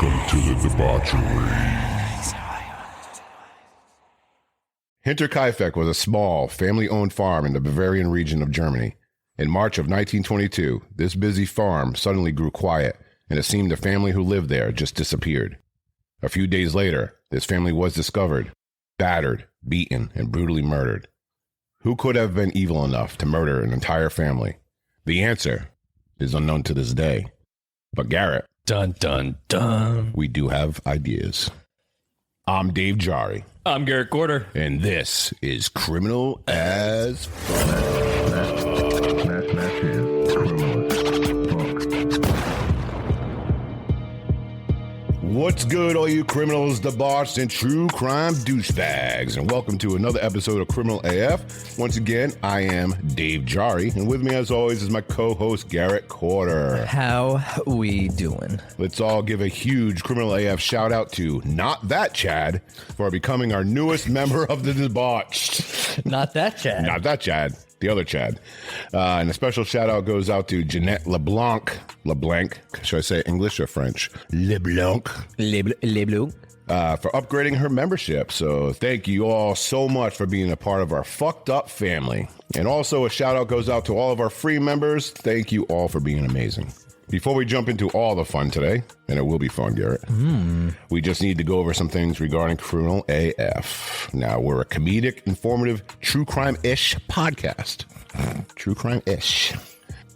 Welcome to the debauchery. Hinterkaifeck was a small, family-owned farm in the Bavarian region of Germany. In March of 1922, this busy farm suddenly grew quiet, and it seemed the family who lived there just disappeared. A few days later, this family was discovered, battered, beaten, and brutally murdered. Who could have been evil enough to murder an entire family? The answer is unknown to this day. But Garrett, dun dun dun, we do have ideas. I'm Dave Jari. I'm Garrett Gorder. And this is Criminal as Fuck. What's good, all you criminals, debauched, and true crime douchebags? And welcome to another episode of Criminal AF. Once again, I am Dave Jari, and with me, as always, is my co-host, Garrett Corder. How we doing? Let's all give a huge Criminal AF shout-out to Not That Chad for becoming our newest member of the debauched. Not that Chad. Not that Chad. The other Chad. And a special shout out goes out to Jeanette LeBlanc. Should I say English or French? LeBlanc. LeBlanc. For upgrading her membership. So thank you all so much for being a part of our fucked up family. And also a shout out goes out to all of our free members. Thank you all for being amazing. Before we jump into all the fun today, and it will be fun, Garrett, we just need to go over some things regarding Criminal AF. Now, we're a comedic, informative, true crime-ish podcast. True crime-ish.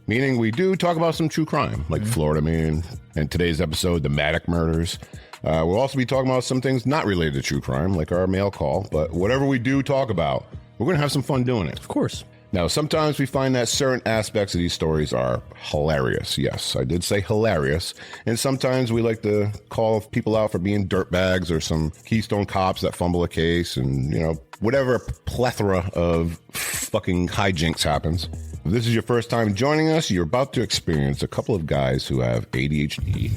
Meaning we do talk about some true crime, like Florida Man, and today's episode, the Mattock murders. We'll also be talking about some things not related to true crime, like our mail call. But whatever we do talk about, we're going to have some fun doing it. Of course. Now, sometimes we find that certain aspects of these stories are hilarious. Yes, I did say hilarious. And sometimes we like to call people out for being dirtbags or some Keystone cops that fumble a case and, you know, whatever plethora of fucking hijinks happens. If this is your first time joining us, you're about to experience a couple of guys who have ADHD.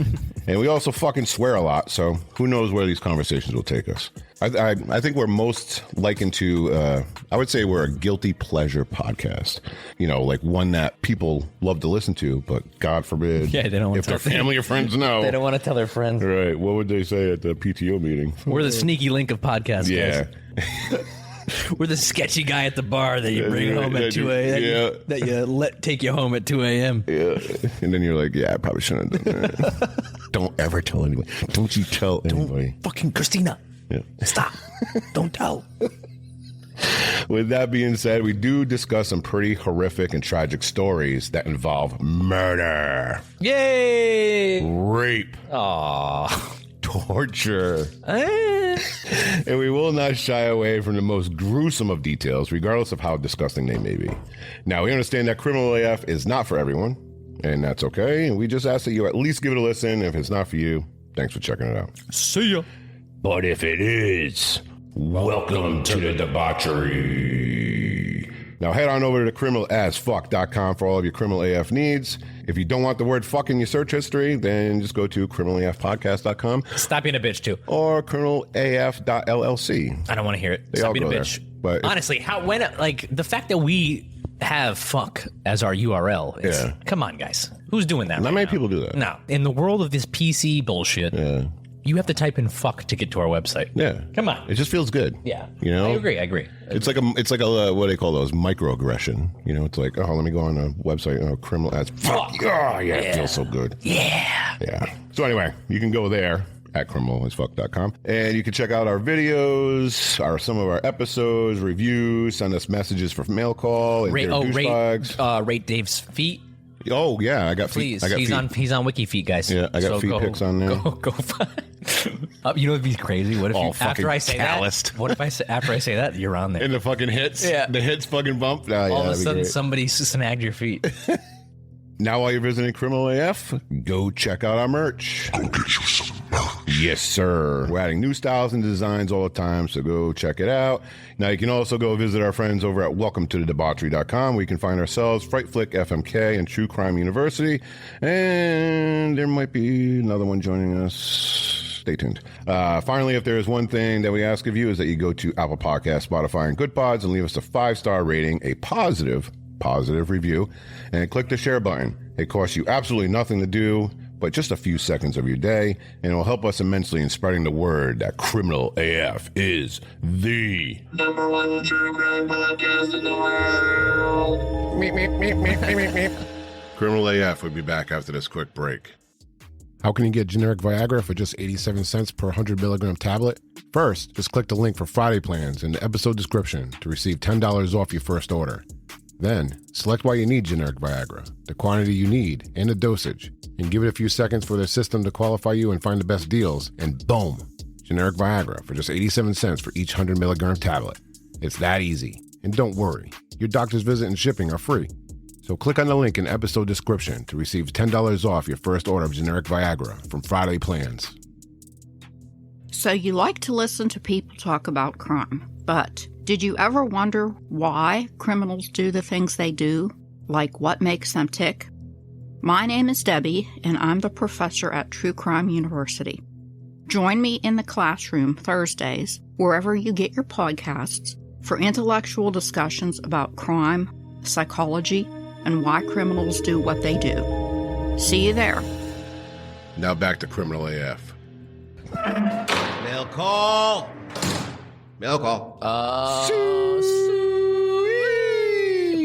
And we also fucking swear a lot, so who knows where these conversations will take us. I think we're most likened to, I would say we're a guilty pleasure podcast. You know, like one that people love to listen to, but God forbid, they don't want if their family or friends know. They don't want to tell their friends. Right. What would they say at the PTO meeting? We're the sneaky link of podcasts, yeah. guys. We're the sketchy guy at the bar that you bring home at 2 a.m. That you let take you home at 2 a.m. Yeah. And then you're like, yeah, I probably shouldn't have done that. Don't ever tell anybody. Don't you tell anybody. Fucking Christina. Yeah. Stop. Don't tell. With that being said, we do discuss some pretty horrific and tragic stories that involve murder. Yay! Rape. Aww. Torture. And we will not shy away from the most gruesome of details, regardless of how disgusting they may be. Now, we understand that Criminal AF is not for everyone, and that's okay. And we just ask that you at least give it a listen. If it's not for you, thanks for checking it out. See ya. But if it is, welcome to the debauchery. Now head on over to criminalasfuck.com for all of your Criminal AF needs. If you don't want the word fuck in your search history, then just go to criminalafpodcast.com. Stop being a bitch, too. Or criminalaf.llc. I don't want to hear it. They Stop all being a go bitch. There, but honestly, the fact that we have fuck as our URL is, come on, guys. Who's doing that? Not many people do that. No. In the world of this PC bullshit, you have to type in fuck to get to our website. Yeah. Come on. It just feels good. Yeah. You know? I agree. It's like a what do they call those? Microaggression. You know, it's like, oh, let me go on a website, criminal as fuck. Oh, yeah, it feels so good. Yeah. Yeah. So anyway, you can go there at criminalasfuck.com and you can check out our videos, some of our episodes, reviews, send us messages for mail call, and rate Dave's feet. Oh yeah, I got feet. Please, he's on Wiki Feet, guys. Yeah, I got feet pics on there. Go find. You know what'd be crazy? What if after I say calloused. that? What if after I say that you're on there? And the fucking hits. Yeah. The hits fucking bump. All of a sudden somebody snagged your feet. Now while you're visiting Criminal AF, go check out our merch. Go get you some merch. Yes, sir. We're adding new styles and designs all the time, so go check it out. Now you can also go visit our friends over at welcometothe-debauchery.com, where you can find ourselves, Fright Flick, FMK, and True Crime University. And there might be another one joining us. Stay tuned. Finally, if there is one thing that we ask of you, is that you go to Apple Podcasts, Spotify, and Good Pods and leave us a 5-star rating, a positive review, and click the share button. It costs you absolutely nothing to do, but just a few seconds of your day, and it will help us immensely in spreading the word that Criminal AF is the #1 true crime podcast in the world. Criminal AF will be back after this quick break. How can you get generic Viagra for just 87 cents per 100 milligram tablet? First, just click the link for Friday plans in the episode description to receive $10 off your first order. Then, select why you need generic Viagra, the quantity you need, and the dosage, and give it a few seconds for their system to qualify you and find the best deals, and boom, generic Viagra for just 87 cents for each 100 milligram tablet. It's that easy. And don't worry, your doctor's visit and shipping are free. So click on the link in episode description to receive $10 off your first order of generic Viagra from Friday plans. So you like to listen to people talk about crime, but did you ever wonder why criminals do the things they do? Like what makes them tick? My name is Debbie, and I'm the professor at True Crime University. Join me in the classroom Thursdays, wherever you get your podcasts, for intellectual discussions about crime, psychology, and why criminals do what they do. See you there. Now back to Criminal AF. Mail call. Mail call.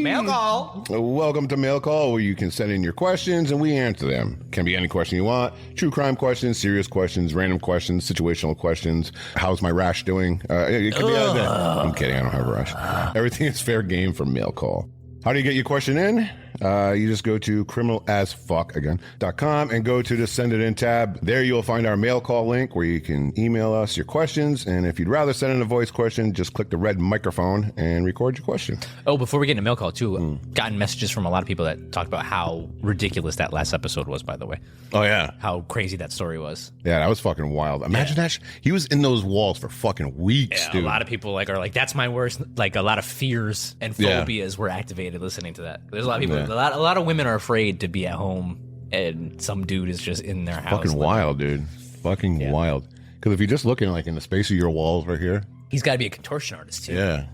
Mail call. Welcome to Mail Call, where you can send in your questions and we answer them. Can be any question you want. True crime questions, serious questions, random questions, situational questions. How's my rash doing? It could be anything. I'm kidding, I don't have a rash. Everything is fair game for Mail Call. How do you get your question in? You just go to criminalasfuck.com and go to the Send It In tab. There you'll find our mail call link where you can email us your questions. And if you'd rather send in a voice question, just click the red microphone and record your question. Oh, before we get into mail call, too, gotten messages from a lot of people that talked about how ridiculous that last episode was, by the way. Oh, yeah. How crazy that story was. Yeah, that was fucking wild. Imagine that. He was in those walls for fucking weeks, dude. A lot of people are like, that's my worst. Like, a lot of fears and phobias were activated listening to that. There's a lot of people, a lot of women are afraid to be at home and some dude is just in their house. Fucking wild, dude. Fucking wild. Because if you're just looking like in the space of your walls right here. He's got to be a contortion artist, too. Yeah.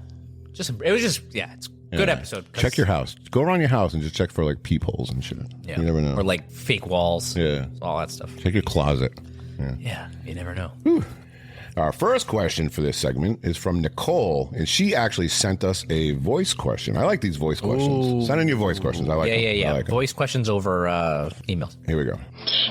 It's a good episode. Check your house. Go around your house and just check for like peepholes and shit. Yeah. You never know. Or like fake walls. Yeah. All that stuff. Check your closet. Yeah, you never know. Whew. Our first question for this segment is from Nicole, and she actually sent us a voice question. I like these voice questions. Ooh. Send in your voice questions. I like them. Yeah. I like Voice questions over emails. Here we go.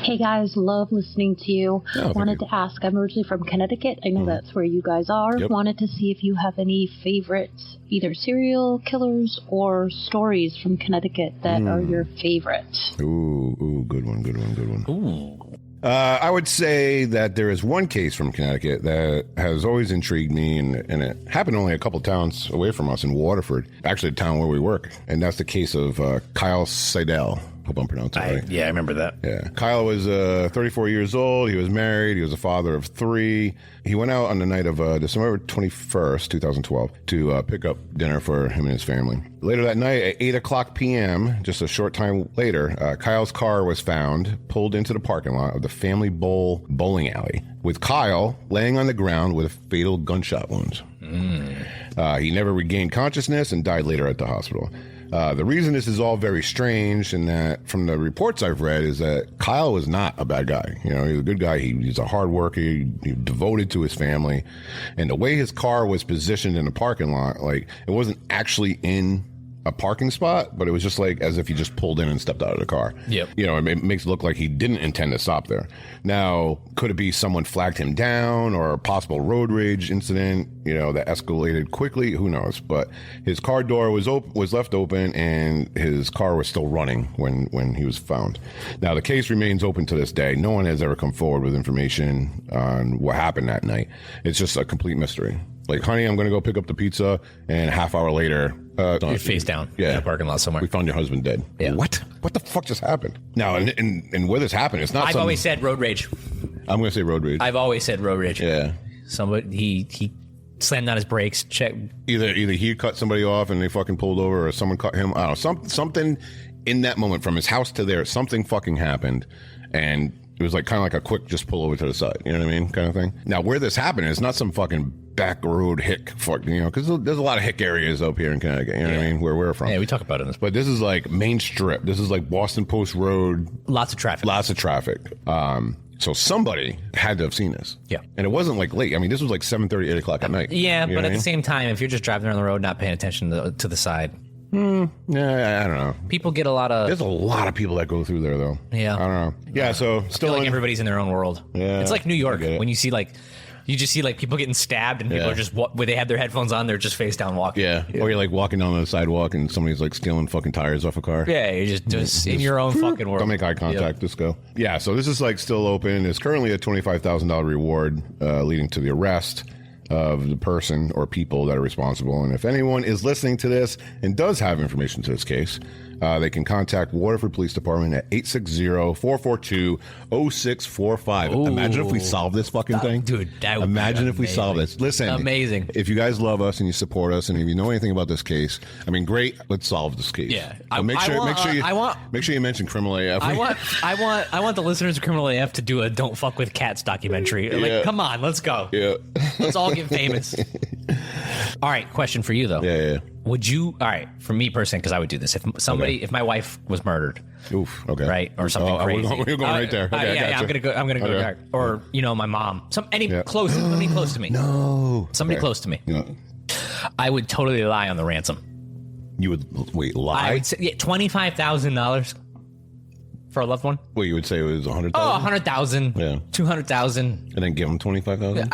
Hey guys, love listening to you. Wanted to ask, I'm originally from Connecticut. I know that's where you guys are. Yep. Wanted to see if you have any favorite either serial killers or stories from Connecticut that are your favorite. Ooh, good one. Ooh. I would say that there is one case from Connecticut that has always intrigued me, and it happened only a couple towns away from us in Waterford, actually the town where we work, and that's the case of Kyle Seidel. Hope I'm pronouncing it right. Yeah, I remember that. Yeah. Kyle was 34 years old. He was married. He was a father of 3. He went out on the night of December 21st, 2012, to pick up dinner for him and his family. Later that night at 8 o'clock p.m., just a short time later, Kyle's car was found pulled into the parking lot of the Family Bowl bowling alley, with Kyle laying on the ground with fatal gunshot wounds. He never regained consciousness and died later at the hospital. The reason this is all very strange, and that from the reports I've read, is that Kyle was not a bad guy. You know, he was a good guy. He's a hard worker. He devoted to his family. And the way his car was positioned in the parking lot, like, it wasn't actually in a parking spot, but it was just like as if he just pulled in and stepped out of the car. Yep. You know, it makes it look like he didn't intend to stop there. Now, could it be someone flagged him down, or a possible road rage incident, you know, that escalated quickly? Who knows? But his car door was left open, and his car was still running when he was found. Now, the case remains open to this day. No one has ever come forward with information on what happened that night. It's just a complete mystery. Like, honey, I'm going to go pick up the pizza, and a half hour later, you're face down in a parking lot somewhere. We found your husband dead. Yeah. What the fuck just happened? Now, and where this happened, it's not. I've always said road rage. I'm going to say road rage. I've always said road rage. Yeah. Somebody he slammed on his brakes. Either he cut somebody off and they fucking pulled over, or someone cut him. I don't know. Something in that moment from his house to there, something fucking happened, and it was like kind of like a quick just pull over to the side. You know what I mean? Kind of thing. Now, where this happened is not some fucking back road hick, because there's a lot of hick areas up here in Connecticut. You know what I mean? Where we're from. Yeah, we talk about it in this. But this is like Main Strip. This is like Boston Post Road. Lots of traffic. So somebody had to have seen this. Yeah. And it wasn't like late. I mean, this was like 7:30, 8 o'clock at night. Yeah, You know but what at I the mean? same time, if you're just driving around the road, not paying attention to the side, Yeah, I don't know. people get a lot of. There's a lot of people that go through there, though. Yeah. I don't know. Yeah, so I feel still like everybody's in their own world. Yeah, it's like New I York get it. when you see like. You just see like people getting stabbed and people Yeah. are just where they have their headphones on, they're just face down walking. Yeah. Or you're like walking down the sidewalk and somebody's like stealing fucking tires off a car. Yeah, you're just in your own fucking world. Don't make eye contact. Just go. Yeah, so this is like still open. There's currently a $25,000 reward leading to the arrest of the person or people that are responsible. And if anyone is listening to this and does have information to this case, they can contact Waterford Police Department at 860-442-0645. Imagine if we solve this fucking thing. Dude, that would Imagine be if we solve this. Listen. Amazing. If you guys love us and you support us and if you know anything about this case, I mean, great, let's solve this case. Yeah. But make sure you mention Criminal AF. I want the listeners of Criminal AF to do a "Don't Fuck with Cats" documentary. Yeah. Like, come on, let's go. Yeah. Let's all get famous. All right, question for you though. Yeah. Would you? All right, for me personally, because I would do this if if my wife was murdered, Oof. Okay. right, or something crazy. We're going right there. Okay, yeah, I'm gonna go there. Or my mom, somebody close to me. No. Somebody close to me. Yeah. I would totally lie on the ransom. You would lie? I would say $25,000 for a loved one. Well, you would say it was 100,000. Oh, 100,000. Yeah. 200,000. And then give him 25,000.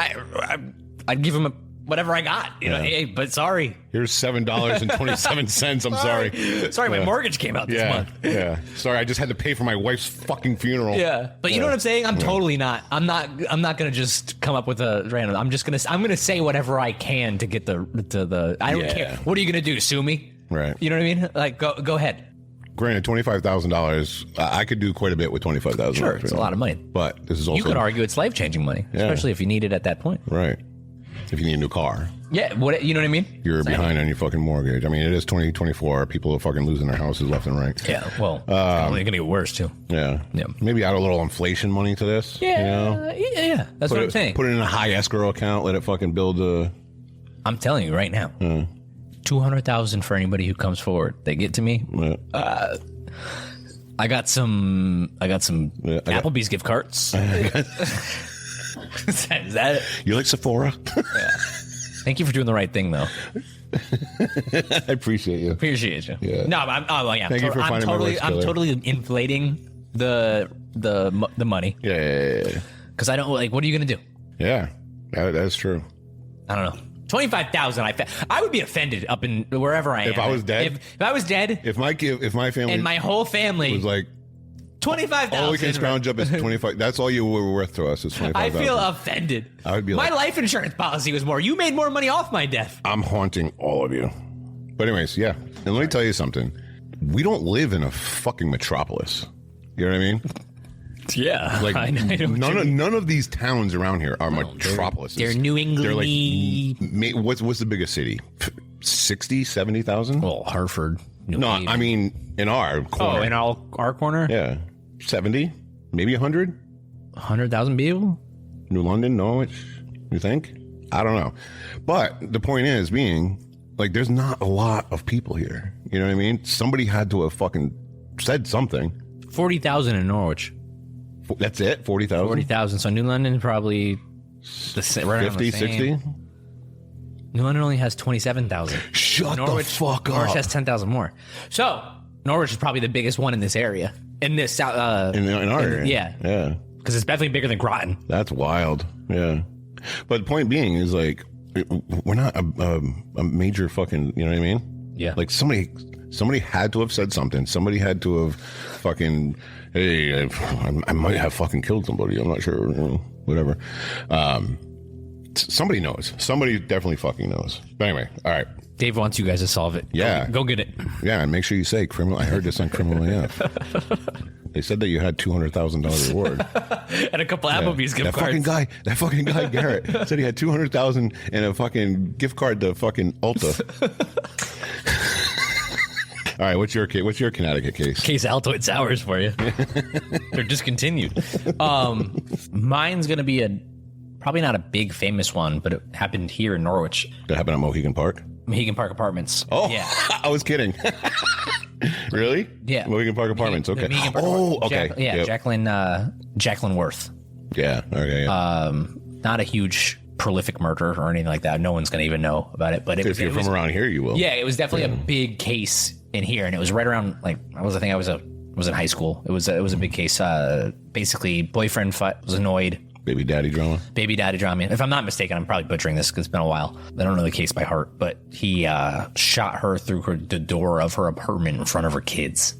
I'd give him whatever I got. Hey, but sorry. Here's $7.27. I'm sorry. Sorry, my mortgage came out this month. Yeah. Sorry, I just had to pay for my wife's fucking funeral. Yeah, but you know what I'm saying? I'm totally not. I'm not gonna just come up with a random. I'm gonna say whatever I can to get the. I don't care. What are you gonna do? Sue me? Right. You know what I mean? Like, go ahead. Granted, $25,000. I could do quite a bit with $25,000. Sure, it's a lot of money. But this is also You could argue it's life-changing money, especially if you need it at that point. right. If you need a new car, Yeah, you know what I mean? you're behind on your fucking mortgage. I mean, it is 2024. People are fucking losing their houses left and right. Yeah. Well, it's only gonna get worse too. Yeah. Yeah. Maybe add a little inflation money to this. Yeah. Yeah. That's what I'm saying. Put it in a high escrow account. Let it fucking build a. I'm telling you right now. $200,000 for anybody who comes forward. They get to me. I got some Applebee's gift cards. Is that it? You like Sephora? Thank you for doing the right thing, though. I appreciate you. Appreciate you. Yeah. No, I'm Thank you for finding my voice killer. I'm totally inflating the money. Yeah. Because I don't what are you gonna do? Yeah. That's true. I don't know. 25,000. I would be offended up in wherever I am. If I was dead? If I was dead, If my family and my whole family was like, 25,000. all we can scrounge up is 25. That's all you were worth to us is 25,000. I feel offended. I would be my like, life insurance policy was more. You made more money off my death. I'm haunting all of you. But anyways, yeah. And let me tell you something. We don't live in a fucking metropolis. You know what I mean? Yeah. Like I know what you mean. none of these towns around here are metropolises. They're New England. They're like, what's the biggest city? 60, 70,000? Well, Hartford. No, I mean in our corner. Oh, in our corner? Yeah. 70? Maybe 100? 100,000 people? New London? No, you think? I don't know. But the point is being, like, there's not a lot of people here. You know what I mean? Somebody had to have fucking said something. 40,000 in Norwich. That's it? 40,000? 40,000. So New London probably right 50, 60? New London only has 27,000. Shut the fuck up. Norwich has 10,000 more. So Norwich is probably the biggest one in this area. In this in our area. Yeah. Because it's definitely bigger than Groton. That's wild. Yeah. But the point being is, like, we're not a major fucking, you know what I mean? Yeah. Like, somebody had to have said something. Somebody had to have fucking, hey, I might have fucking killed somebody. I'm not sure. Whatever. Somebody knows. Somebody definitely fucking knows. But anyway, all right. Dave wants you guys to solve it. Yeah. Go get it. Yeah, and make sure you say criminal. I heard this on Criminal AF. They said that you had $200,000 reward. And a couple Applebee's gift cards. That fucking guy, Garrett, said he had $200,000 and a fucking gift card to fucking Ulta. All right, what's your Connecticut case? Case Altoid Sours for you. They're discontinued. Mine's gonna be a probably not a big famous one, but it happened here in Norwich. That happened at Mohegan Park? Mohegan Park Apartments. Oh, yeah. I was kidding. Really? Yeah. Mohegan Park Apartments. Okay. Mohegan Park okay. Yep. Jacqueline Worth. Yeah. Okay. Yeah. Not a huge prolific murder or anything like that. No one's going to even know about it. But if you're from around here, you will. Yeah, it was definitely a big case in here, and it was right around I was in high school. It was a big case. Basically, boyfriend was annoyed. Baby daddy drama. If I'm not mistaken, I'm probably butchering this because it's been a while. I don't know the case by heart, but he shot her through the door of her apartment in front of her kids.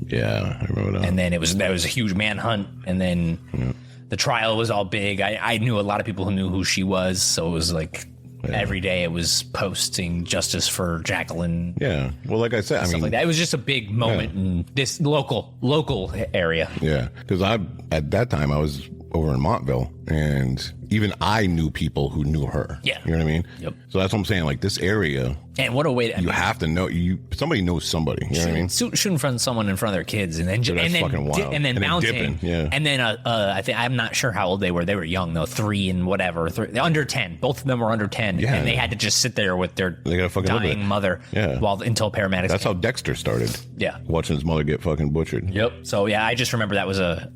Yeah, I remember that. And then that was a huge manhunt, and then the trial was all big. I knew a lot of people who knew who she was, so it was like every day it was posting justice for Jacqueline. Yeah, well, like I said, I mean, like that. It was just a big moment in this local area. Yeah, because at that time I was over in Montville, and even I knew people who knew her. Yeah. You know what I mean? Yep. So that's what I'm saying. Like, this area, and what a way to you have to know somebody knows somebody. You know what I mean? Shoot in front of someone in front of their kids, and then fucking wild. and then bouncing, yeah. And then I think I'm not sure how old they were. They were young though, 3 and whatever, under 10. Both of them were under 10, and they had to just sit there with their dying mother, until paramedics. That's how Dexter started. Yeah, watching his mother get fucking butchered. Yep. So yeah, I just remember that was a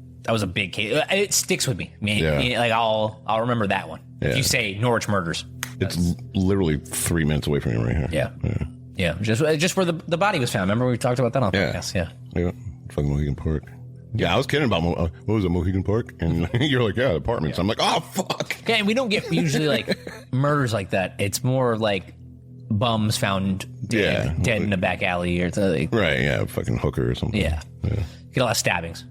big case. It sticks with me. Like I'll remember that one. Yeah. If you say Norwich murders, it's literally 3 minutes away from you right here. Yeah. Just where the body was found. Remember we talked about that on the podcast. Yeah. Fucking Mohegan Park. Yeah, I was kidding about what was it, Mohegan Park? And you're like, yeah, apartments. I'm like, oh fuck. Yeah, and we don't get usually like murders like that. It's more like bums found dead in a back alley or something. Right. Yeah, fucking hooker or something. Yeah. Get a lot of stabbings.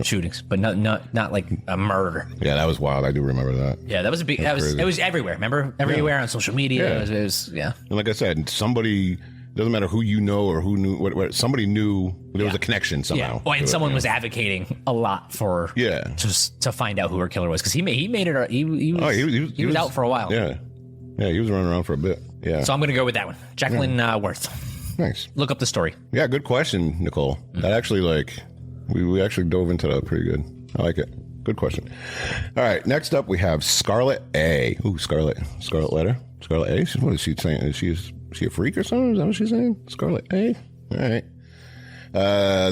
Shootings, but not like a murder. Yeah, that was wild. I do remember that. Yeah, that was a big. It was everywhere. Remember, everywhere on social media. It was. And like I said, somebody, doesn't matter who you know or who knew. What somebody knew there was a connection somehow. Yeah, and someone was advocating a lot for. Just to find out who her killer was, because he made it. He was out for a while. Yeah, he was running around for a bit. Yeah. So I'm gonna go with that one, Jacqueline Worth. Nice. Look up the story. Yeah, good question, Nicole. That actually We actually dove into that pretty good. I like it. Good question. All right. Next up, we have Scarlet A. Ooh, Scarlet letter. Scarlet A. What is she saying? Is she a freak or something? Is that what she's saying? Scarlet A. All right.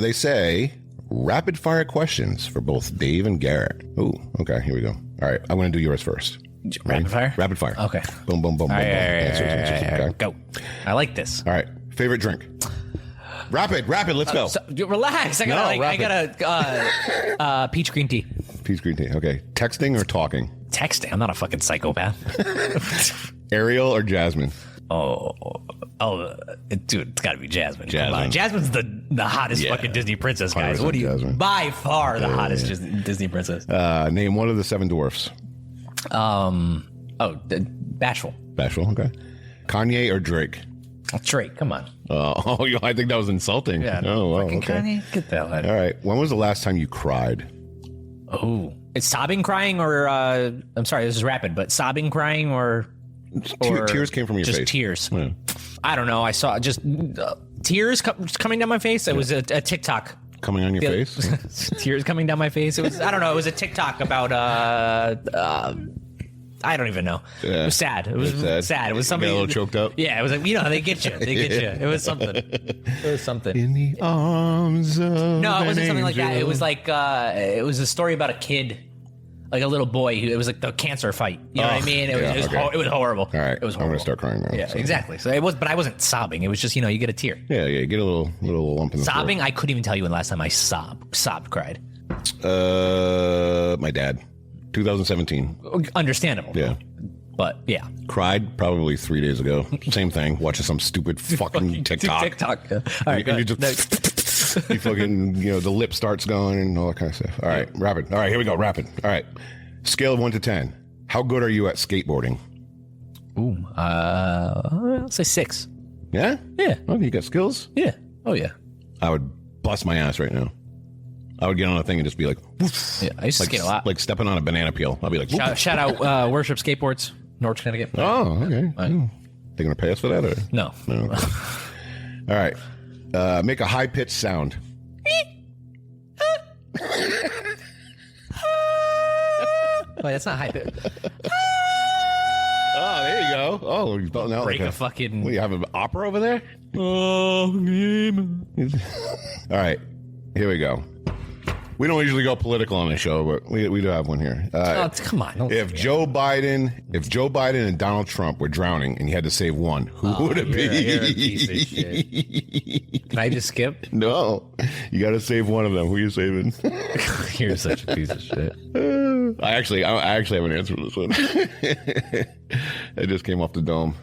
They say rapid fire questions for both Dave and Garrett. Ooh. Okay. Here we go. All right. I'm going to do yours first. Rapid fire. Rapid fire. Okay. Boom. Boom. Boom. Boom. Answers. Okay. Go. I like this. All right. Favorite drink. Rapid, let's go. Relax. I got peach green tea. Peach green tea. Okay. Texting or talking? Texting. I'm not a fucking psychopath. Ariel or Jasmine? Dude, it's got to be Jasmine. Jasmine. Jasmine's the hottest fucking Disney princess, guys. What do you? Jasmine. By far the hottest Disney princess. Name one of the 7 dwarfs. Bashful. Bashful. Okay. Kanye or Drake? Drake, come on. I think that was insulting. Yeah. Oh, wow. Okay. Okay. Get the hell out of here. All right. When was the last time you cried? Oh, it's sobbing, crying, or I'm sorry, this is rapid, but sobbing, crying, or tears came from your face. Just tears. Yeah. I don't know. I saw just tears coming down my face. It was a TikTok coming on your face. Tears coming down my face. It was. I don't know. It was a TikTok about. I don't even know. Yeah. It was sad. It was sad. It was something. A little choked up. Yeah, it was like, how they get you. It was something. It was something. In the arms of No, it wasn't something like that. angel. It was like it was a story about a kid, like a little boy who. It was like the cancer fight. You know what I mean? It was horrible. All right, it was horrible. I'm gonna start crying now. Yeah, exactly. So it was, but I wasn't sobbing. It was just you get a tear. Yeah, you get a little lump in the Sobbing. throat. I couldn't even tell you when the last time I sobbed, cried. My dad, 2017. Understandable. Yeah. But yeah, cried probably 3 days ago. Same thing. Watching some stupid fucking TikTok. All right, and you just you fucking the lip starts going and all that kind of stuff. All right, rapid. All right, here we go. Rapid. All right. Scale of 1 to 10. How good are you at skateboarding? Ooh, I'll say 6. Yeah. Yeah. Oh, you got skills? Yeah. Oh yeah. I would bust my ass right now. I would get on a thing and just be like, woof. Yeah, I used to skate a lot. Like stepping on a banana peel. I'll be like, shout out Worship Skateboards, Norwich, Connecticut. Oh, okay. Right. They gonna pay us for that? Or? No. Okay. All right. Make a high pitched sound. Wait, that's not high pitch. Oh, there you go. Oh, he's belting out Break like a fucking. What, you have an opera over there? Oh, All right, here we go. We don't usually go political on the show, but we do have one here. come on. Don't If Joe Biden and Donald Trump were drowning and you had to save one, who would it be? You're a piece of shit. Can I just skip? No, you got to save one of them. Who are you saving? You're such a piece of shit. I actually have an answer for this one. It just came off the dome.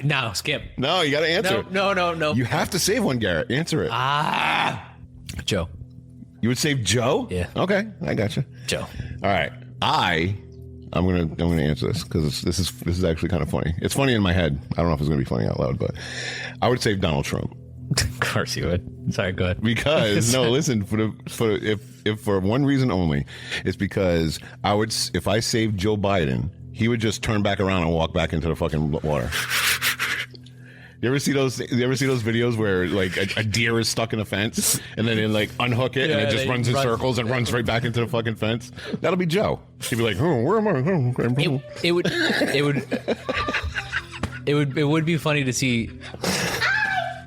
No, skip. No, you got to answer. No. You have to save one, Garrett. Answer it. Joe. You would save Joe? Yeah. Okay, I got you. Joe. All right. I'm gonna answer this because this is actually kind of funny. It's funny in my head. I don't know if it's gonna be funny out loud, but I would save Donald Trump. Of course you would. Sorry, go ahead. Because no, listen. If for one reason only, it's because if I saved Joe Biden, he would just turn back around and walk back into the fucking water. You ever see those videos where like a deer is stuck in a fence and then they like unhook it and it just runs in circles and runs right back into the fucking fence? That'll be Joe. He'd be like, "Oh, where am I?" It would be funny to see.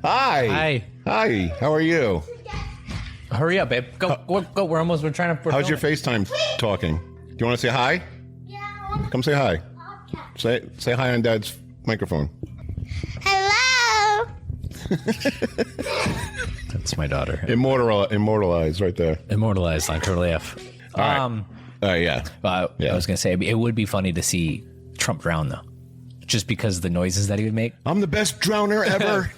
Hi. How are you? Hurry up, babe. Go. We're trying to. How's your FaceTime talking? Do you want to say hi? Yeah. Come say hi. Say hi on Dad's microphone. Hello. That's my daughter. Immortalized right there. Immortalized on her laugh. All right. Yeah. I was gonna say it would be funny to see Trump drown though, just because of the noises that he would make. I'm the best drowner ever.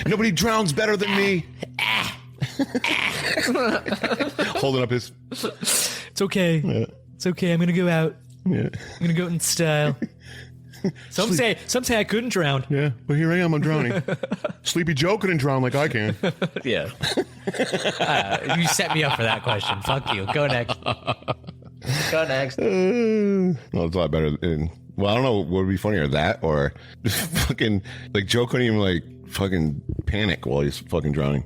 Nobody drowns better than me. Holding up his. It's okay. Yeah. It's okay. I'm gonna go out. Yeah. I'm gonna go out in style. Some say I couldn't drown. Yeah, but here I am. I'm drowning. Sleepy Joe couldn't drown like I can. Yeah. You set me up for that question. Fuck you. Go next. Go next. Well, it's a lot better. Well, I don't know what would be funnier, that or fucking like Joe couldn't even like fucking panic while he's fucking drowning.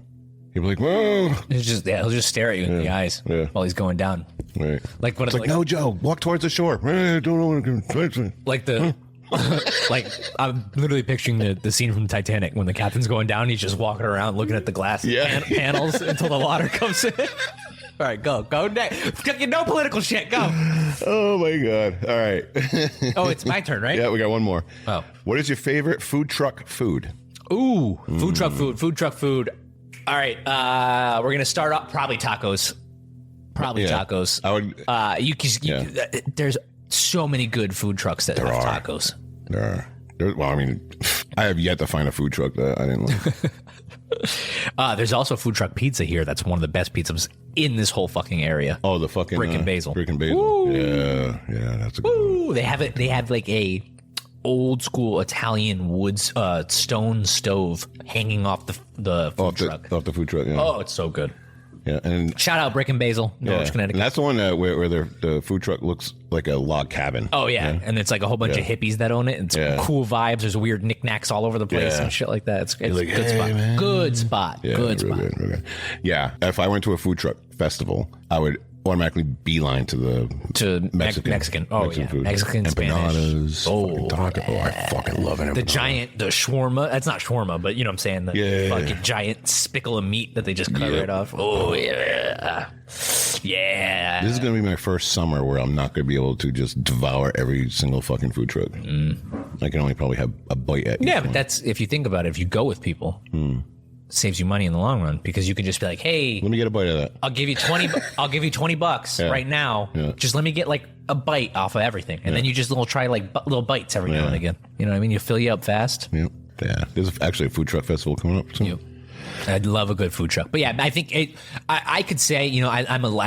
He'd be like, "Whoa!" He'll just stare at you in the eyes while he's going down. Right. Like what? It's like, no, Joe, walk towards the shore. I don't know what I'm doing. Like the. Like I'm literally picturing the scene from Titanic when the captain's going down. He's just walking around looking at the glass panels until the water comes in. All right, go next. No political shit. Go. Oh my god! All right. Oh, it's my turn, right? Yeah, we got one more. Oh, what is your favorite food truck food? Ooh, food truck food. Food truck food. All right, we're gonna start up probably tacos. Tacos. I would. There's so many good food trucks that have tacos. There are. Well, I mean, I have yet to find a food truck that I didn't like. There's also food truck pizza here. That's one of the best pizzas in this whole fucking area. Oh, the fucking Brick and Basil. Brick and Basil. Woo. Yeah, that's a good one. They have like a old school Italian wood stone stove hanging off the food truck. Off the food truck. Yeah. Oh, it's so good. Yeah, and shout out Brick and Basil, Norwich, Connecticut. And that's the one where the food truck looks like a log cabin. Oh yeah, and it's like a whole bunch of hippies that own it. It's cool vibes. There's weird knickknacks all over the place and shit like that. It's like, good spot. Man. Good spot. Yeah, good spot. Real good. Yeah, if I went to a food truck festival, I would automatically beeline to Mexican. Oh Mexican food. Mexican, empanadas, Spanish. Oh, taco. Oh, I fucking love it. The shawarma. That's not shawarma, but you know what I'm saying. The fucking giant spickle of meat that they just cut right off. Oh yeah. This is gonna be my first summer where I'm not gonna be able to just devour every single fucking food truck. I can only probably have a bite at each but one. that's if you think about it. If you go with people. Saves you money in the long run because you can just be like, hey, let me get a bite of that. I'll give you $20 right now. Yeah. Just let me get like a bite off of everything. And then you just try like little bites every now and again. You know what I mean? You fill you up fast. Yeah. There's actually a food truck festival coming up soon. I'd love a good food truck. But yeah, I think I could say, you know, I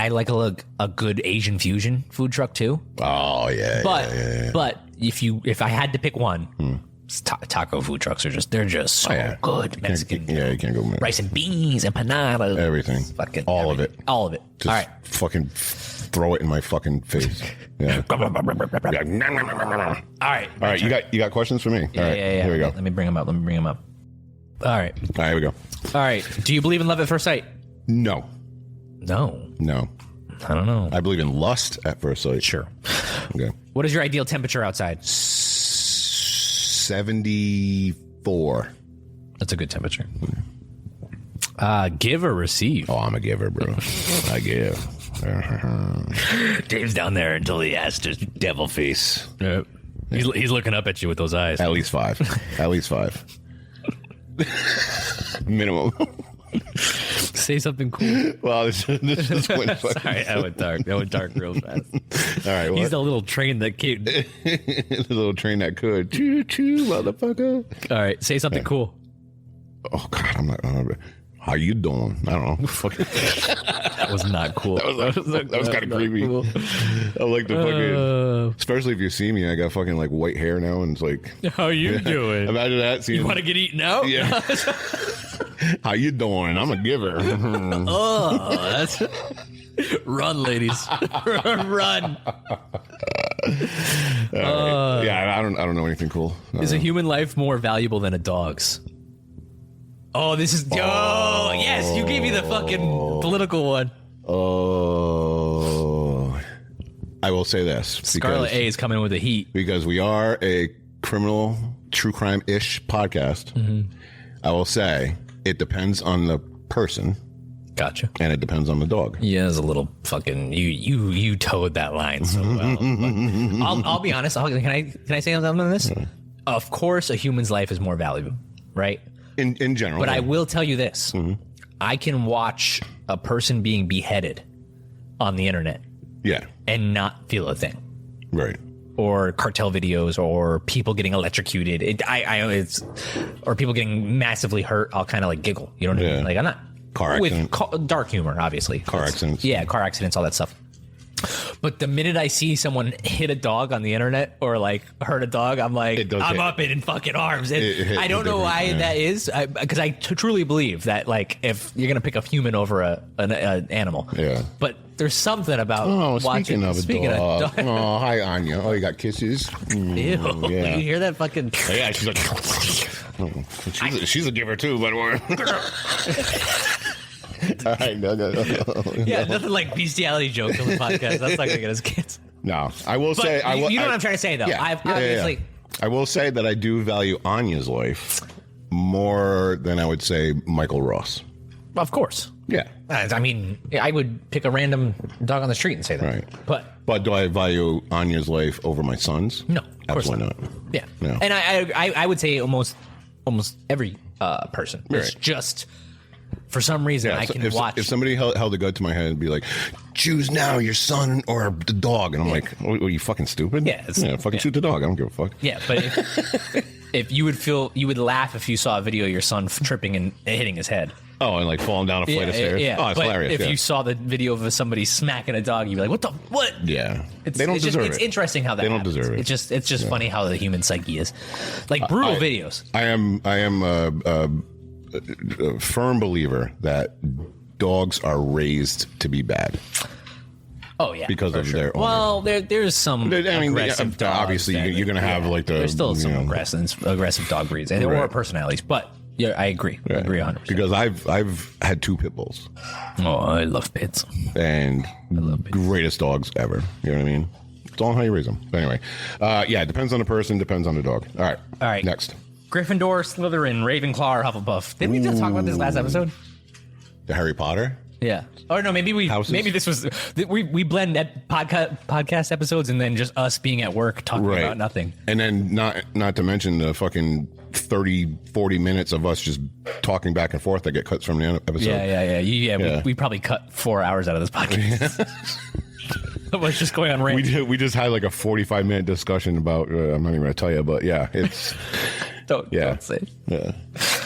like a good Asian fusion food truck too. Oh yeah. But if I had to pick one, taco food trucks are just so good. Mexican. You can't go Mexican. Rice and beans, empanadas. Everything. Fucking all of it. All of it. Just all right. Fucking throw it in my fucking face. Yeah. All right. You got questions for me? Yeah. Here we go. Let me bring them up. All right. Here we go. All right. Do you believe in love at first sight? No. I don't know. I believe in lust at first sight. Sure. Okay. What is your ideal temperature outside? 74. That's a good temperature. Give or receive? Oh, I'm a giver, bro. I give. Dave's down there until he has his devil face. Yep. He's looking up at you with those eyes. At least 5. At least 5. Minimum. Say something cool. Well, this is when Sorry, that went dark. That went dark real fast. All right, he's the little train that came. The little train that could. Choo choo, motherfucker. All right, say something cool. Oh God, I'm not. How you doing? I don't know. That was not cool. That was kind of creepy. Cool. I like the fucking. Especially if you see me, I got fucking like white hair now, and it's like, how you doing? Imagine that. You want to get eaten out? Yeah. How you doing? I'm a giver. Oh, that's run, ladies, run. Yeah, I don't know anything cool. Is a human life more valuable than a dog's? Oh, this is. Oh, yes, you gave me the fucking political one. Oh, I will say this. Scarlet A is coming with the heat because we are a criminal, true crime-ish podcast. Mm-hmm. I will say it depends on the person. Gotcha. And it depends on the dog. Yeah, it's a little fucking you towed that line so well. I'll be honest. Can I say something on this? Of course, a human's life is more valuable, right? In general. But I will tell you this. Mm-hmm. I can watch a person being beheaded on the internet. Yeah. And not feel a thing. Right. Or cartel videos, or people getting electrocuted. Or people getting massively hurt. I'll kind of like giggle. You know what I mean? Like I'm not car accident. With dark humor, obviously. Car accidents. Yeah, car accidents, all that stuff. But the minute I see someone hit a dog on the internet or like hurt a dog, I'm like, I'm up in fucking arms. And I don't know why that is, because I truly believe that like if you're gonna pick a human over an animal, But there's something about watching. Speaking of a dog. Oh, hi Anya. Oh, you got kisses. Ew. Yeah. You hear that fucking? Yeah, she's like, she's a giver too, by the way. All right, no. Yeah, nothing like bestiality jokes on the podcast. That's not gonna get us kids. No, I will say. You know what I'm trying to say, though. Yeah, obviously. I will say that I do value Anya's life more than I would say Michael Ross. Of course. Yeah. I mean, I would pick a random dog on the street and say that. Right. But do I value Anya's life over my son's? No, of course absolutely not. Yeah. No. And I would say almost every person. Right. It's just. For some reason, I can watch. If somebody held a gun to my head and be like, choose now your son or the dog. And I'm like, are you fucking stupid? Yeah. Fucking shoot the dog. I don't give a fuck. Yeah, but if you would laugh if you saw a video of your son tripping and hitting his head. Oh, and like falling down a flight of stairs. Yeah. Oh, it's hilarious. If you saw the video of somebody smacking a dog, you'd be like, what? Yeah. They don't deserve it. It's interesting how that They don't happens. deserve it. It's just funny how the human psyche is. Like brutal videos. I am a firm believer that dogs are raised to be bad. Oh yeah, because of their owner. Well, there's some aggressive dogs. Obviously, you're going to have like there's still some aggressive dog breeds and or personalities, but yeah, I agree. I agree 100%. Because I've had 2 pit bulls. Oh, I love pits. And greatest dogs ever. You know what I mean? It's all how you raise them. But anyway, yeah, it depends on the person, depends on the dog. All right. Next. Gryffindor, Slytherin, Ravenclaw, or Hufflepuff. Didn't we just talk about this last episode? The Harry Potter? Yeah. Or no, maybe this was we blend podcast episodes and then just us being at work talking about nothing. And then not to mention the fucking 30-40 minutes of us just talking back and forth that get cuts from the episode. Yeah. We probably cut 4 hours out of this podcast. What's just going on right? We just had like a 45-minute discussion about I'm not even going to tell you, but yeah, it's don't say it. Yeah.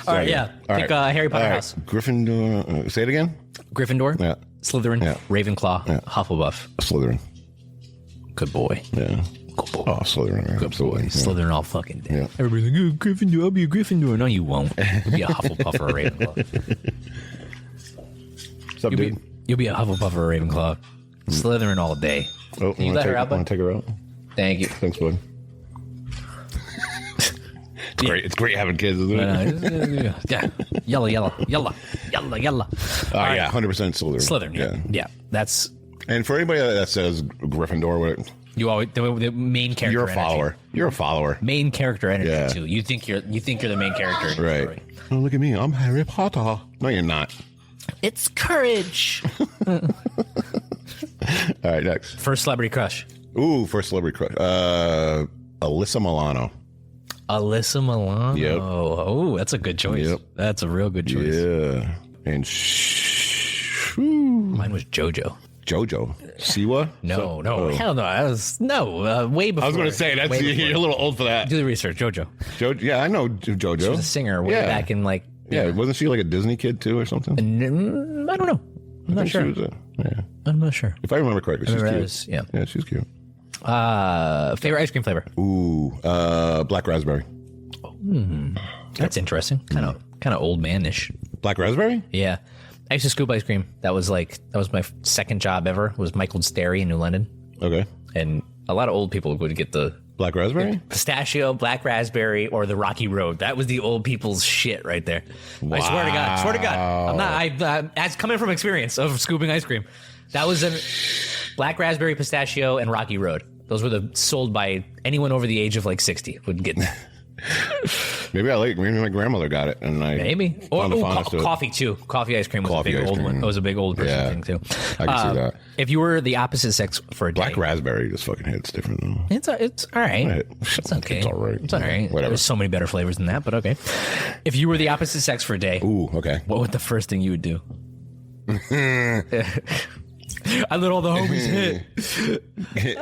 All right, yeah. Pick Harry Potter house. Gryffindor. Say it again. Gryffindor. Yeah. Slytherin. Yeah. Ravenclaw. Yeah. Hufflepuff. Slytherin. Good boy. Yeah. Good boy. Oh, Slytherin. Good absolutely. boy. Slytherin all fucking day. Yeah. Everybody's like, Gryffindor. I'll be a Gryffindor. No, you won't. You'll be a Hufflepuff or a Ravenclaw. What's up, dude? You'll be a Hufflepuff or a Ravenclaw. Slytherin all day. Oh, you let her out, bud? Want to take her out? Thank you. Thanks, bud. It's great. It's great having kids, isn't it? Yeah. Yellow. Yeah, 100% Slytherin. Slytherin. Yeah. That's. And for anybody that says Gryffindor, You always the main character. You're a follower. You're a follower. Main character energy too. You think you're the main character. In the story. Oh, look at me. I'm Harry Potter. No, you're not. It's courage. All right, next. First celebrity crush. Ooh, first celebrity crush. Alyssa Milano. Alyssa Milano. Yep. Oh, that's a good choice. Yep. That's a real good choice. Yeah. And Mine was JoJo. JoJo. Siwa? No, Oh. hell no. I was way before. I was going to say you're a little old for that. Do the research, JoJo. Yeah, I know JoJo. She was a singer way back in like. Yeah, wasn't she like a Disney kid too or something? I don't know. I'm not sure. I'm not sure. If I remember correctly, she's cute. Yeah, she's cute. Favorite ice cream flavor? Ooh, black raspberry. That's interesting. Kind of old man-ish. Black raspberry? Yeah. I used to scoop ice cream. That was my second job ever. Was Michael's Dairy in New London. Okay. And a lot of old people would get the black raspberry, pistachio, black raspberry, or the Rocky Road. That was the old people's shit right there. Wow. I swear to God. I'm not. As coming from experience of scooping ice cream, that was a black raspberry, pistachio, and Rocky Road. Those were sold by anyone over the age of like 60 would get. Maybe my grandmother got it, and coffee too. Coffee ice cream was a big old one. It was a big old person thing too. I can see that. If you were the opposite sex for a day, black raspberry just fucking hits different though. It's all right. It's okay. It's all right. It's all right. Whatever. There's so many better flavors than that, but okay. If you were the opposite sex for a day, okay. What would the first thing you would do? I let all the homies hit.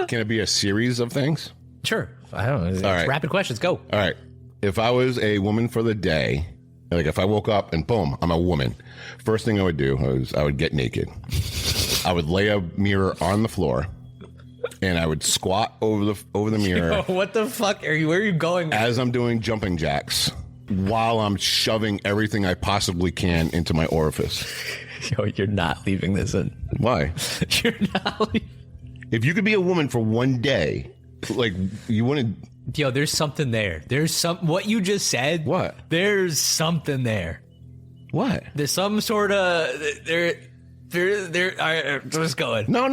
Can it be a series of things? Sure. I don't know. All right. Rapid questions. Go. All right. If I was a woman for the day, like if I woke up and boom, I'm a woman, first thing I would do is I would get naked. I would lay a mirror on the floor and I would squat over the mirror. Yo, what the fuck are you? Where are you going? As I'm doing jumping jacks while I'm shoving everything I possibly can into my orifice. Yo, you're not leaving this in. Why? You're not leaving. If you could be a woman for one day, like you wouldn't. Yo, there's something there. What you just said. What? There's something there. What? There's some sort of there. Just going. No.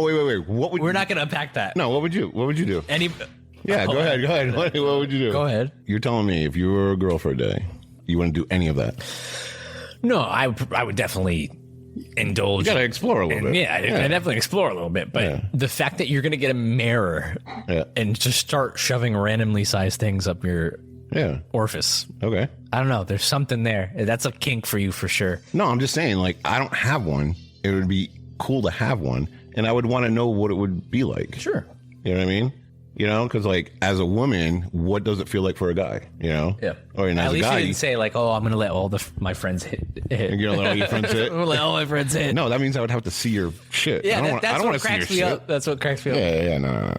Wait. We're not gonna unpack that. No. What would you do? Yeah, go ahead. What would you do? Go ahead. You're telling me if you were a girl for a day, you wouldn't do any of that? No, I would definitely indulge. You gotta explore a little bit. Yeah, I definitely explore a little bit. But the fact that you're gonna get a mirror and just start shoving randomly sized things up your orifice. Okay. I don't know. There's something there. That's a kink for you for sure. No, I'm just saying, like, I don't have one. It would be cool to have one, and I would want to know what it would be like. Sure. You know what I mean? You know, because like as a woman, what does it feel like for a guy? You know? Yeah. Or as at a least guy, you didn't say like, oh, I'm gonna let all my friends hit. You're gonna let all your friends hit? I'm gonna let all my friends hit. No, that means I would have to see your shit. Yeah, I don't want to see your shit. That's what cracks me up. Yeah, no.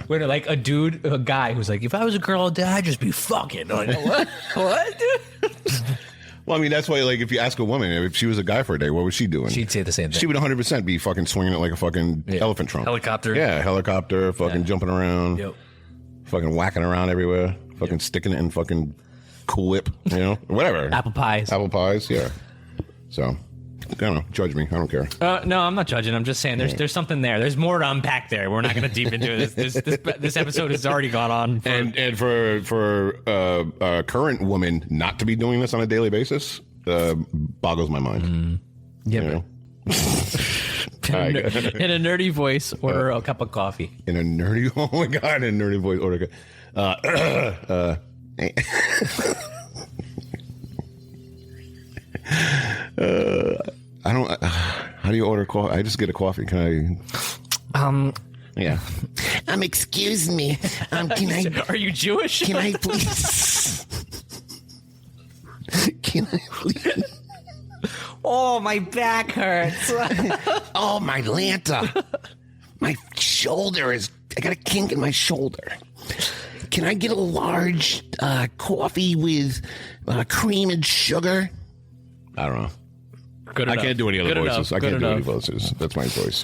When like a guy who's like, if I was a girl, I'd just be fucking. I'm like, what? What, dude? Well, I mean, that's why, like, if you ask a woman if she was a guy for a day, what was she doing? She'd say the same thing. She would 100% be fucking swinging it like a fucking elephant trunk. Helicopter. Yeah, helicopter, fucking jumping around. Yep. Fucking whacking around everywhere. Fucking sticking it in fucking Cool Whip, you know? Whatever. Apple pies, yeah. So, I don't know. Judge me. I don't care. No, I'm not judging. I'm just saying there's something there. There's more to unpack there. We're not going to deep into this. This episode has already gone on. And for a current woman not to be doing this on a daily basis boggles my mind. Yeah. You know? In a nerdy voice, order a cup of coffee. In a nerdy, oh my God, in a nerdy voice, order I don't. How do you order coffee? I just get a coffee. Can I? Yeah. Excuse me. Can I? Are you Jewish? Can I please? Can I please? Oh, my back hurts. Oh, my Lanta. My shoulder is. I got a kink in my shoulder. Can I get a large coffee with cream and sugar? I don't know. Good enough. I can't do any other voices. I can't do any voices. That's my voice.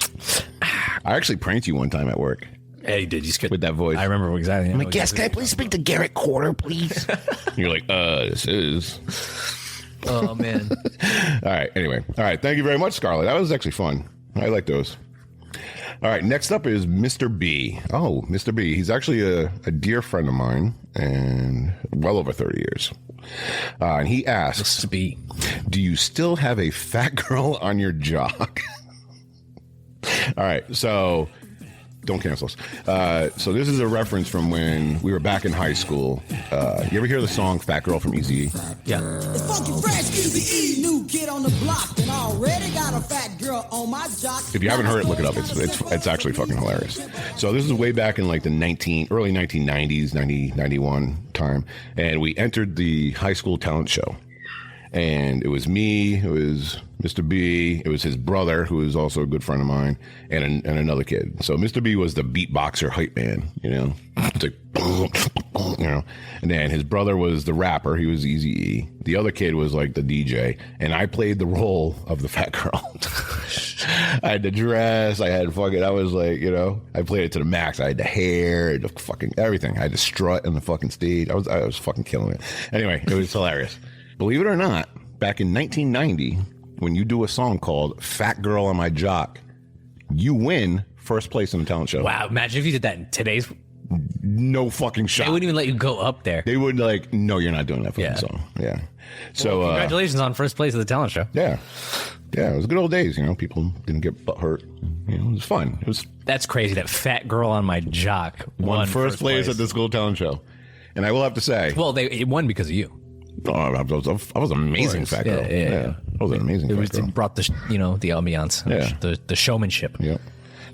I actually pranked you one time at work. Yeah, you did. You skipped with that voice. I remember exactly. I'm like, yes, can I please speak to Garrett Quarter, please? You're like, this is. Oh, man. All right. Anyway. All right. Thank you very much, Scarlett. That was actually fun. I like those. All right, next up is Mr. B. Oh, Mr. B. He's actually a dear friend of mine and well over 30 years. And he asks, Mr. B, do you still have a fat girl on your jock? All right, so don't cancel us. So this is a reference from when we were back in high school. You ever hear the song Fat Girl from Eazy-E? Yeah. It's funky fresh, Eazy-E, new kid on the block, and already got a fat girl on my jock. If you haven't heard it, look it up. It's actually fucking hilarious. So this is way back in like the early 1990s, 90, 91 time, and we entered the high school talent show. And it was me, it was Mr. B, it was his brother, who is also a good friend of mine, and another kid. So Mr. B was the beatboxer hype man, you know? It's like, you know? And then his brother was the rapper, he was Eazy-E. The other kid was like the DJ, and I played the role of the fat girl. I had the dress, I had fucking, I was like, you know, I played it to the max. I had the hair, the fucking everything. I had the strut on the fucking stage. I was fucking killing it. Anyway, it was hilarious. Believe it or not, back in 1990, when you do a song called Fat Girl on My Jock, you win first place in the talent show. Wow, imagine if you did that in today's... No fucking shot. They wouldn't even let you go up there. They would like, no, you're not doing that fucking song. Yeah. So well, congratulations on first place of the talent show. Yeah. Yeah, it was good old days, you know. People didn't get butt hurt. You know, it was fun. That's crazy. That Fat Girl on My Jock won first place at the school talent show. And I will have to say... Well, it won because of you. Oh, I was amazing, fat girl. Yeah. I was an amazing fat girl. It brought the ambiance, the showmanship. Yeah,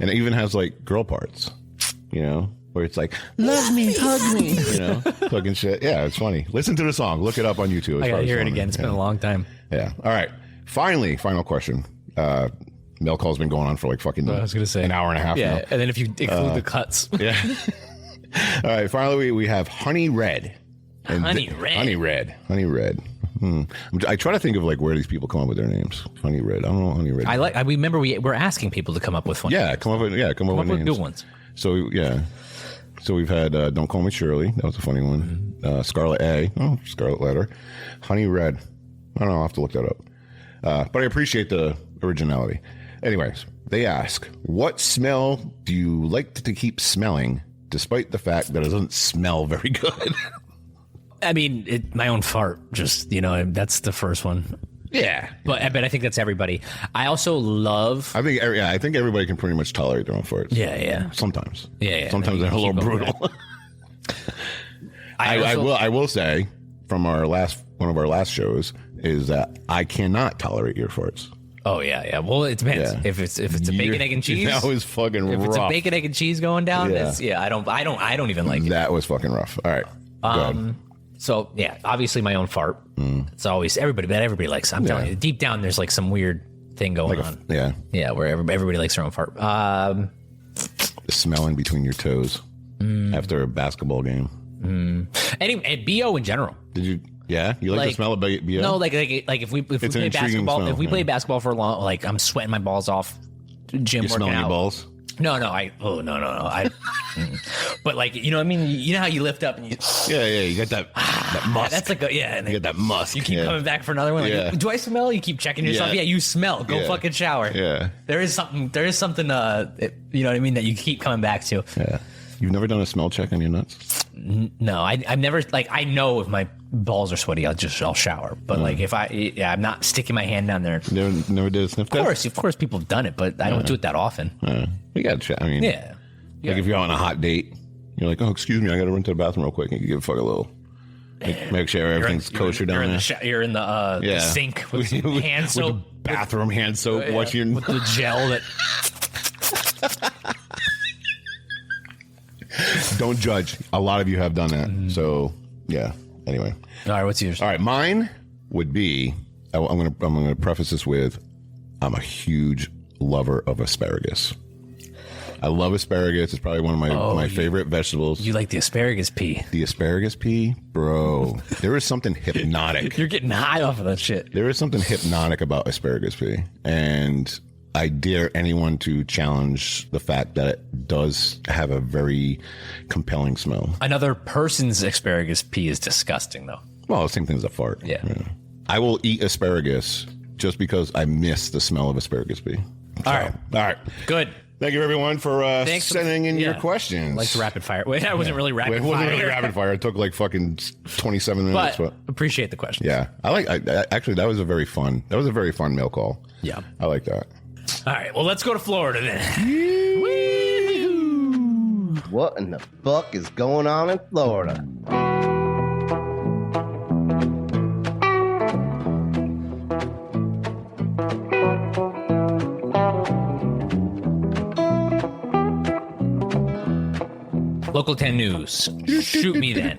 and it even has like girl parts, you know, where it's like love me, hug me, you know, fucking shit. Yeah, it's funny. Listen to the song. Look it up on YouTube. I gotta hear it again. It's been a long time. Yeah. All right. Final question. Mail call's been going on for like fucking I was gonna say an hour and a half. Yeah, now. And then if you include the cuts. Yeah. All right. Finally, we have Honey Red. Honey Red. I try to think of like where these people come up with their names. Honey Red. I don't know. Honey Red. I remember we were asking people to come up with fun. Yeah, come up with names. Good ones. So yeah. So we've had Don't Call Me Shirley. That was a funny one. Scarlet A. Oh, Scarlet Letter. Honey Red. I don't know. I'll have to look that up. But I appreciate the originality. Anyways, they ask, what smell do you like to keep smelling despite the fact that it doesn't smell very good? I mean, my own fart, just, you know, that's the first one. Yeah. But I think that's everybody. I also love... I think everybody can pretty much tolerate their own farts. Yeah. Sometimes. Yeah. Sometimes they're a little brutal. I will say, from one of our last shows, is that I cannot tolerate your farts. Oh yeah. Well, it depends. Yeah. If it's a bacon, egg, and cheese, that was fucking rough. If it's a bacon, egg, and cheese going down, I don't even like it. That was fucking rough. All right. So yeah, obviously my own fart. It's always everybody likes it. I'm telling you, deep down there's like some weird thing going on. Yeah, where everybody likes their own fart. Smelling between your toes after a basketball game. Anyway, BO in general. Did you? Yeah, you like the smell of BO? No, like if we play basketball, smell, if we play basketball for a long, like I'm sweating my balls off. Gym you working smelling out. your balls? No. But like, you know what I mean? You know how you lift up and you... Yeah, you got that musk. That's like and you got that musk. You keep coming back for another one. Like, do I smell? You keep checking yourself. Yeah, you smell. Go fucking shower. Yeah. There is something, you know what I mean, that you keep coming back to. Yeah. You've never done a smell check on your nuts? No, I've never, like, I know if my balls are sweaty, I'll shower. But like if I'm not sticking my hand down there. Never did a sniff test? Of course people have done it, but I don't do it that often. You got to check. I mean, like if you're on a hot date, you're like, oh, excuse me, I got to run to the bathroom real quick. And you give a fuck a little. Make sure everything's kosher down there. You're in the sink with hand soap. With the bathroom hand soap. Watching with the gel that... Don't judge. A lot of you have done that. So, yeah. Anyway. All right, what's yours? All right, mine would be, I'm going to preface this with, I'm a huge lover of asparagus. I love asparagus. It's probably one of my favorite vegetables. You like the asparagus pea? The asparagus pea? Bro, there is something hypnotic. You're getting high off of that shit. There is something hypnotic about asparagus pea. And I dare anyone to challenge the fact that it does have a very compelling smell. Another person's asparagus pea is disgusting, though. Well, the same thing as a fart. Yeah. I will eat asparagus just because I miss the smell of asparagus pea. All right. Good. Thank you, everyone, for sending in your questions. Like the rapid fire. Wait, that wasn't really rapid fire. It wasn't really rapid fire. It took like fucking 27 minutes. But appreciate the questions. Yeah. Actually, that was a very fun mail call. Yeah. I like that. All right. Well, let's go to Florida then. What in the fuck is going on in Florida? Local 10 News. Shoot me then.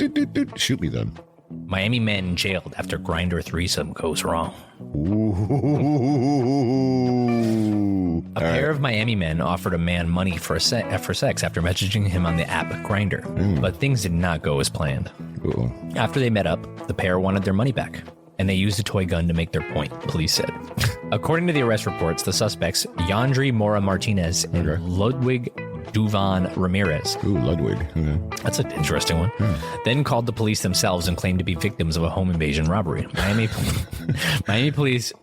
Shoot me then. Miami men jailed after Grindr threesome goes wrong. Ooh. A pair of Miami men offered a man money for sex after messaging him on the app Grindr, but things did not go as planned. Ooh. After they met up, the pair wanted their money back, and they used a toy gun to make their point, police said. According to the arrest reports, the suspects, Yandri Mora Martinez and Ludwig Duvan Ramirez. Ooh, Ludwig. Okay. That's an interesting one. Then called the police themselves and claimed to be victims of a home invasion robbery. Miami police...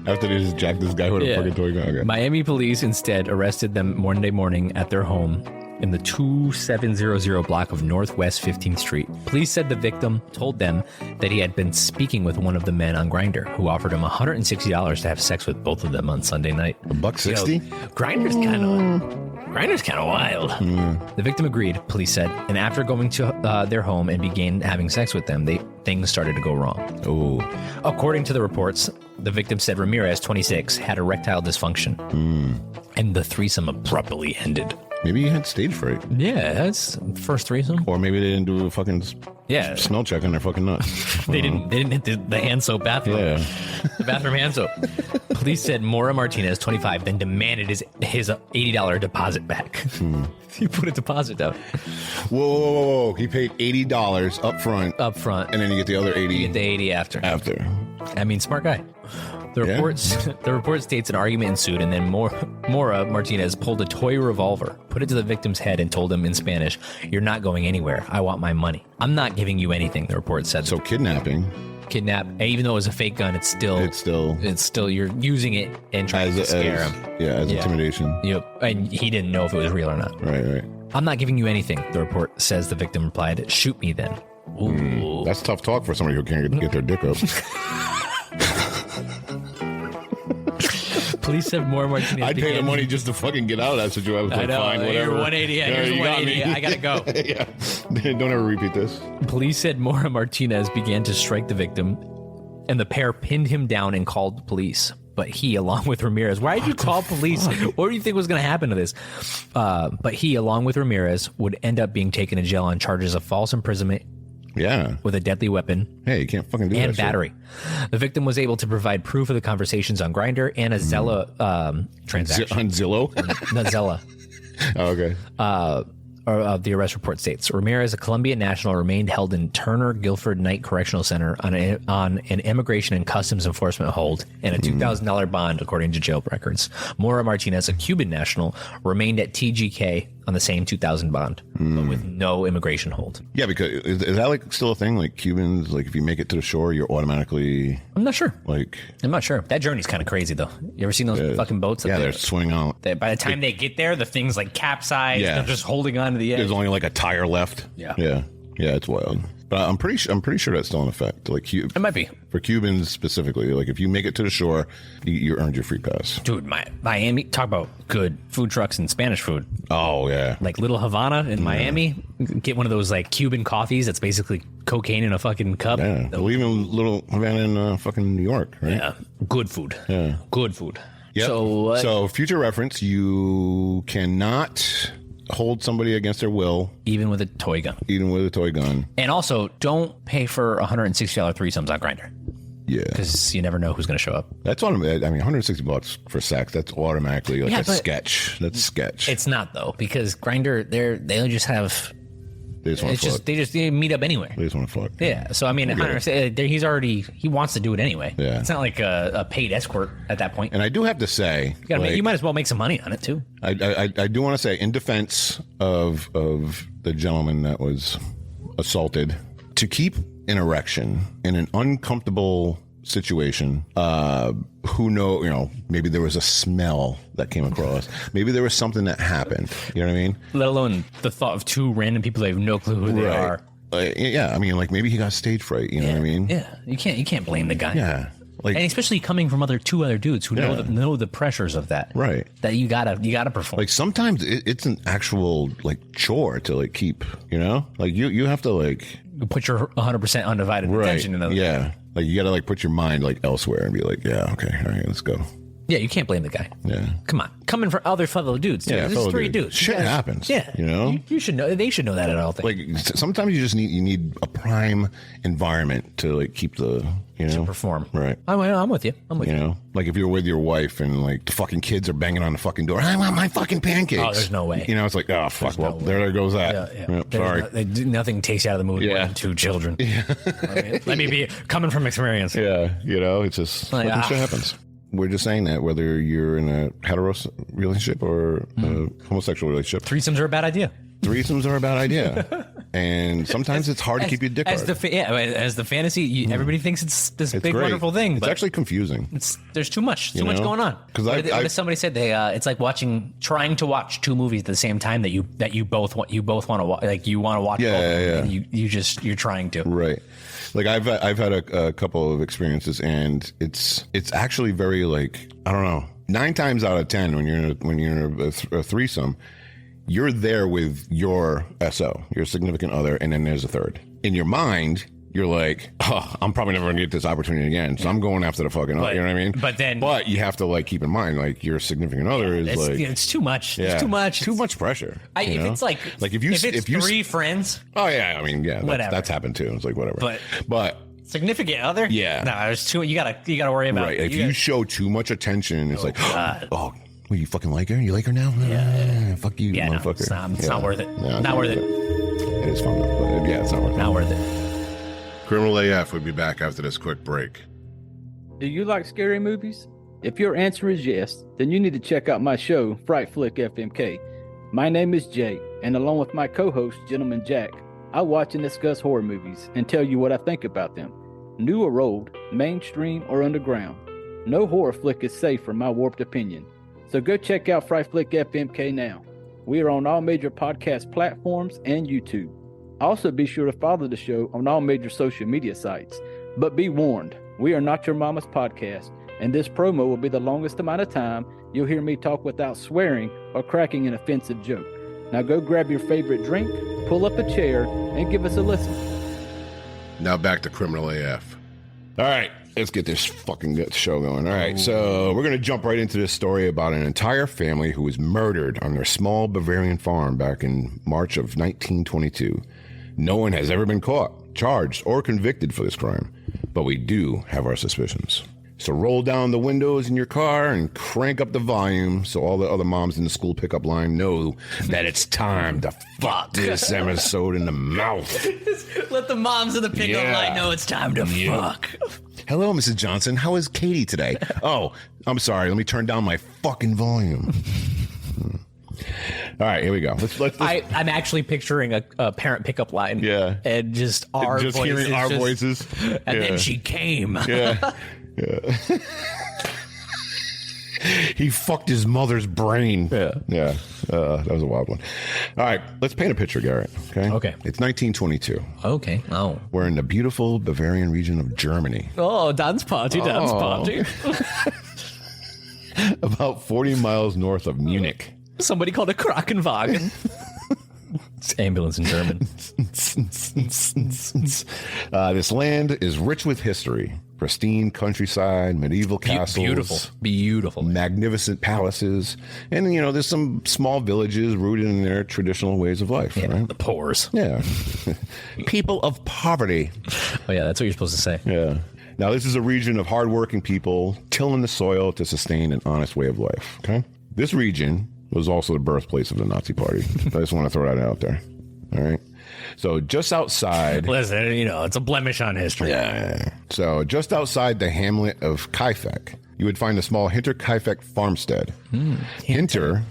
After they just jacked this guy with a fucking toy gun. Okay. Miami police instead arrested them Monday morning at their home in the 2700 block of Northwest 15th Street. Police said the victim told them that he had been speaking with one of the men on Grindr, who offered him $160 to have sex with both of them on Sunday night. $160? Grindr's kind of wild. The victim agreed, police said, and after going to their home and began having sex with them, things started to go wrong. Oh. According to the reports, the victim said Ramirez, 26, had erectile dysfunction, and the threesome abruptly ended. Maybe he had stage fright. Yeah, that's first threesome. Or maybe they didn't do a fucking smell check on their fucking nuts. They didn't hit the hand soap bathroom. Yeah. The bathroom hand soap. Police said Mora Martinez, 25, then demanded his $80 deposit back. He put a deposit down. Whoa. He paid $80 up front. And then you get the other 80. You get the 80 after. I mean, smart guy. The report states an argument ensued, and then Mora Martinez pulled a toy revolver, put it to the victim's head, and told him in Spanish, "You're not going anywhere. I want my money. I'm not giving you anything," the report said. So kidnapping. Even though it was a fake gun, it's still you're using it and trying to scare him. As intimidation. Yep. And he didn't know if it was real or not. Right. I'm not giving you anything, the report says. The victim replied, "Shoot me then." Ooh. That's tough talk for somebody who can't get their dick up. Police said Mora Martinez. I'd pay the money just to fucking get out of that situation. I know. Fine, whatever. You're 180. Here's 180. I gotta go. Yeah. Don't ever repeat this. Police said Mora Martinez began to strike the victim, and the pair pinned him down and called the police. But he, along with Ramirez, why did you call police? What do you think was going to happen to this? But he, along with Ramirez, would end up being taken to jail on charges of false imprisonment. Yeah. With a deadly weapon. Hey, you can't fucking do that. And battery. The victim was able to provide proof of the conversations on Grindr and a Zella transaction. On Zillow? Not Zella. Oh, okay. The arrest report states Ramirez, a Colombian national, remained held in Turner Guilford Night Correctional Center on an immigration and customs enforcement hold and a $2,000 bond, according to jail records. Mora Martinez, a Cuban national, remained at TGK on the same $2,000 bond, but with no immigration hold. Yeah, because is that like still a thing? Like Cubans, like if you make it to the shore, you're automatically. I'm not sure. I'm not sure. That journey's kind of crazy though. You ever seen those fucking boats? They're swimming out. By the time they get there, the thing's like capsized. They're just holding on to the edge. There's only like a tire left. Yeah, it's wild. But I'm pretty sure that's still in effect. Like it might be for Cubans specifically. Like if you make it to the shore, you earned your free pass. Dude, Miami, talk about good food trucks and Spanish food. Oh yeah, like Little Havana in Miami. Get one of those like Cuban coffees that's basically cocaine in a fucking cup. Yeah, well, even Little Havana in fucking New York, right? Yeah, good food. Yeah, good food. Yep. So future reference, you cannot hold somebody against their will, even with a toy gun. And also, don't pay for $160 threesomes on Grindr. Yeah, because you never know who's going to show up. That's on. I mean, $160 for sex. That's automatically like a sketch. That's sketch. It's not though, because Grindr, they just have. They just want to fuck. They just meet up anywhere. They just want to fuck. Yeah. So I mean, he wants to do it anyway. Yeah. It's not like a paid escort at that point. And I do have to say, you might as well make some money on it too. I do want to say, in defense of the gentleman that was assaulted, to keep an erection in an uncomfortable situation. Who know? You know, maybe there was a smell that came across. Maybe there was something that happened. You know what I mean? Let alone the thought of two random people that have no clue who they are. Yeah, I mean, like maybe he got stage fright. You know what I mean? Yeah, you can't blame the guy. Yeah. Like, and especially coming from two other dudes who know the pressures of that, right? That you gotta perform. Like sometimes it's an actual like chore to like keep, you know, like you have to like put your 100% undivided attention in those. Yeah, like you gotta like put your mind like elsewhere and be like, yeah, okay, all right, let's go. Yeah, you can't blame the guy. Yeah, come on, coming from other fellow dudes. Too. Yeah, this is three dudes. Shit happens. Yeah, you know, you should know. They should know that at all things. Like sometimes you just need a prime environment to like keep the to perform. Right. I'm with you. I'm with you. You know, like if you're with your wife and like the fucking kids are banging on the fucking door, I want my fucking pancakes. Oh, there's no way. You know, it's like, oh fuck. Well, there goes that. Yeah. Sorry. Nothing takes you out of the mood more than two children. Yeah. Let me be coming from experience. Yeah. You know, it's just like, shit happens. We're just saying that whether you're in a hetero relationship or a homosexual relationship, threesomes are a bad idea. Threesomes are a bad idea, and sometimes it's hard to keep your dick hard. As the fantasy, everybody thinks it's this big great. Wonderful thing. It's actually confusing. There's too much going on. Because somebody said it's like trying to watch two movies at the same time that you both want to watch. Like you want to watch. Yeah, both yeah, yeah. And you're trying to. Right. Like I've had a couple of experiences, and it's actually very like, I don't know, 9 times out of 10 when you're in a threesome, you're there with your SO, your significant other, and then there's a third. In your mind, you're like, oh, I'm probably never gonna get this opportunity again, so I'm going after the fucking other. You know what I mean? But you have to like keep in mind, like your significant other is like, it's too much. Yeah, it's too much pressure. If it's like if you three friends. Oh yeah, I mean whatever. That's happened too. It's like whatever. But significant other. Yeah. No, there's too. You gotta worry about. Right. If you show too much attention, it's like, oh. Well, you fucking like her? You like her now? Yeah. Fuck you, motherfucker. It's not worth it. No, not worth it. It is fun, but yeah, it's not worth it. Not worth it. Criminal AF will be back after this quick break. Do you like scary movies? If your answer is yes, then you need to check out my show, Fright Flick FMK. My name is Jay, and along with my co-host, Gentleman Jack, I watch and discuss horror movies and tell you what I think about them. New or old, mainstream or underground. No horror flick is safe from my warped opinion. So go check out Fright Flick FMK now. We are on all major podcast platforms and YouTube. Also be sure to follow the show on all major social media sites. But be warned, we are not your mama's podcast, and this promo will be the longest amount of time you'll hear me talk without swearing or cracking an offensive joke. Now go grab your favorite drink, pull up a chair, and give us a listen. Now back to Criminal AF. All right, let's get this fucking good show going. All right, so we're going to jump right into this story about an entire family who was murdered on their small Bavarian farm back in March of 1922. No one has ever been caught, charged, or convicted for this crime, but we do have our suspicions. So roll down the windows in your car and crank up the volume so all the other moms in the school pickup line know that it's time to fuck this episode in the mouth. Let the moms in the pickup line know it's time to fuck. Hello, Mrs. Johnson. How is Katie today? Oh, I'm sorry. Let me turn down my fucking volume. All right, here we go. Let's I'm actually picturing a parent pickup line. Yeah. And just our just voices. Hearing our voices. And then she came. Yeah. Yeah. He fucked his mother's brain. Yeah. That was a wild one. All right, let's paint a picture, Garrett. Okay. It's 1922. Okay. Oh. We're in the beautiful Bavarian region of Germany. Oh, dance party. About 40 miles north of Munich. Somebody called a Krankenwagen. It's ambulance in German. This land is rich with history. Pristine countryside, medieval castles. Beautiful. Magnificent palaces. And, there's some small villages rooted in their traditional ways of life. Yeah, right? the poors. Yeah. People of poverty. Oh, yeah, that's what you're supposed to say. Yeah. Now, this is a region of hardworking people tilling the soil to sustain an honest way of life. Okay. This region was also the birthplace of the Nazi Party. I just want to throw that out there. All right. So just outside... Listen, it's a blemish on history. Yeah. So just outside the hamlet of Kaifeck, you would find a small Hinterkaifeck farmstead. Hinter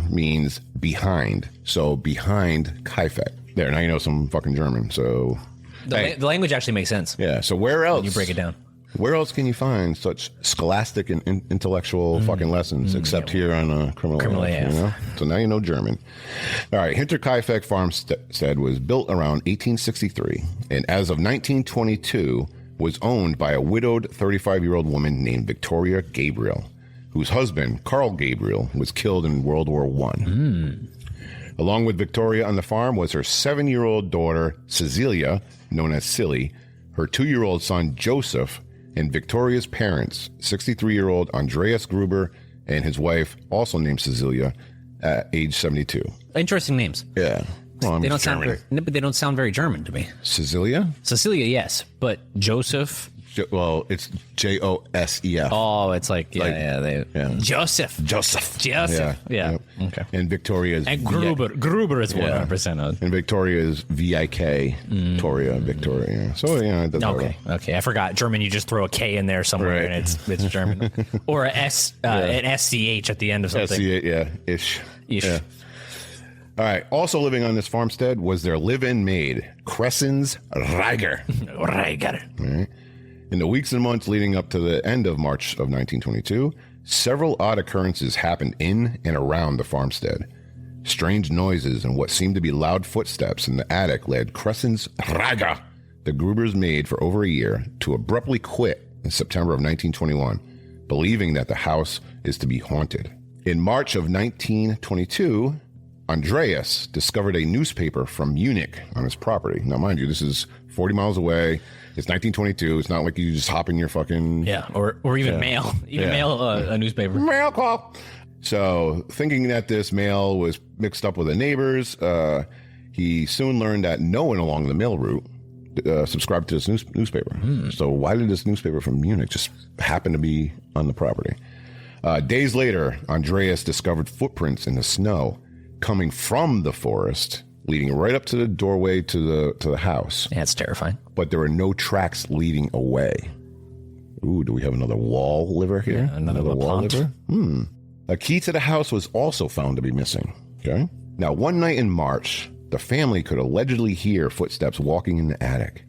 means behind. So behind Kaifeck. There, now you know some fucking German. So... The language actually makes sense. Yeah. So where else... When you break it down. Where else can you find such scholastic and intellectual fucking lessons except here on Criminal AF, you know? So now you know German. All right, Hinterkaifeck farmstead was built around 1863, and as of 1922 was owned by a widowed 35-year-old woman named Victoria Gabriel, whose husband, Carl Gabriel, was killed in World War I. Along with Victoria on the farm was her 7-year-old daughter, Cecilia, known as Silly, her 2-year-old son, Joseph, and Victoria's parents, 63-year-old Andreas Gruber and his wife, also named Cecilia, at age 72. Interesting names. Yeah. Well, they don't sound very German to me. Cecilia? Cecilia, yes, but Joseph. Well, it's Joseph. Oh, it's like Joseph. Yeah. Yep. Okay. And Victoria's and Gruber is 100%. And Victoria's VIK. Victoria. Yeah. So that's okay. I forgot German. You just throw a K in there somewhere, right. and it's German, or a S, an SCH at the end of something. SCH, ish. Yeah. All right. Also living on this farmstead was their live-in maid, Cressens Reiger. Reiger. All right. In the weeks and months leading up to the end of March of 1922, several odd occurrences happened in and around the farmstead. Strange noises and what seemed to be loud footsteps in the attic led Cressens Reiger, the Gruber's maid for over a year, to abruptly quit in September of 1921, believing that the house is to be haunted. In March of 1922, Andreas discovered a newspaper from Munich on his property. Now, mind you, this is 40 miles away. It's 1922. It's not like you just hop in your fucking... Yeah, or even mail. Mail a newspaper. Mail call. So, thinking that this mail was mixed up with the neighbors, he soon learned that no one along the mail route subscribed to this newspaper. So, why did this newspaper from Munich just happen to be on the property? Days later, Andreas discovered footprints in the snow coming from the forest, leading right up to the doorway to the house. Yeah, it's terrifying. But there were no tracks leading away. Ooh, do we have another wall liver here? Yeah, another wall liver? A key to the house was also found to be missing. Okay. Now, one night in March, the family could allegedly hear footsteps walking in the attic.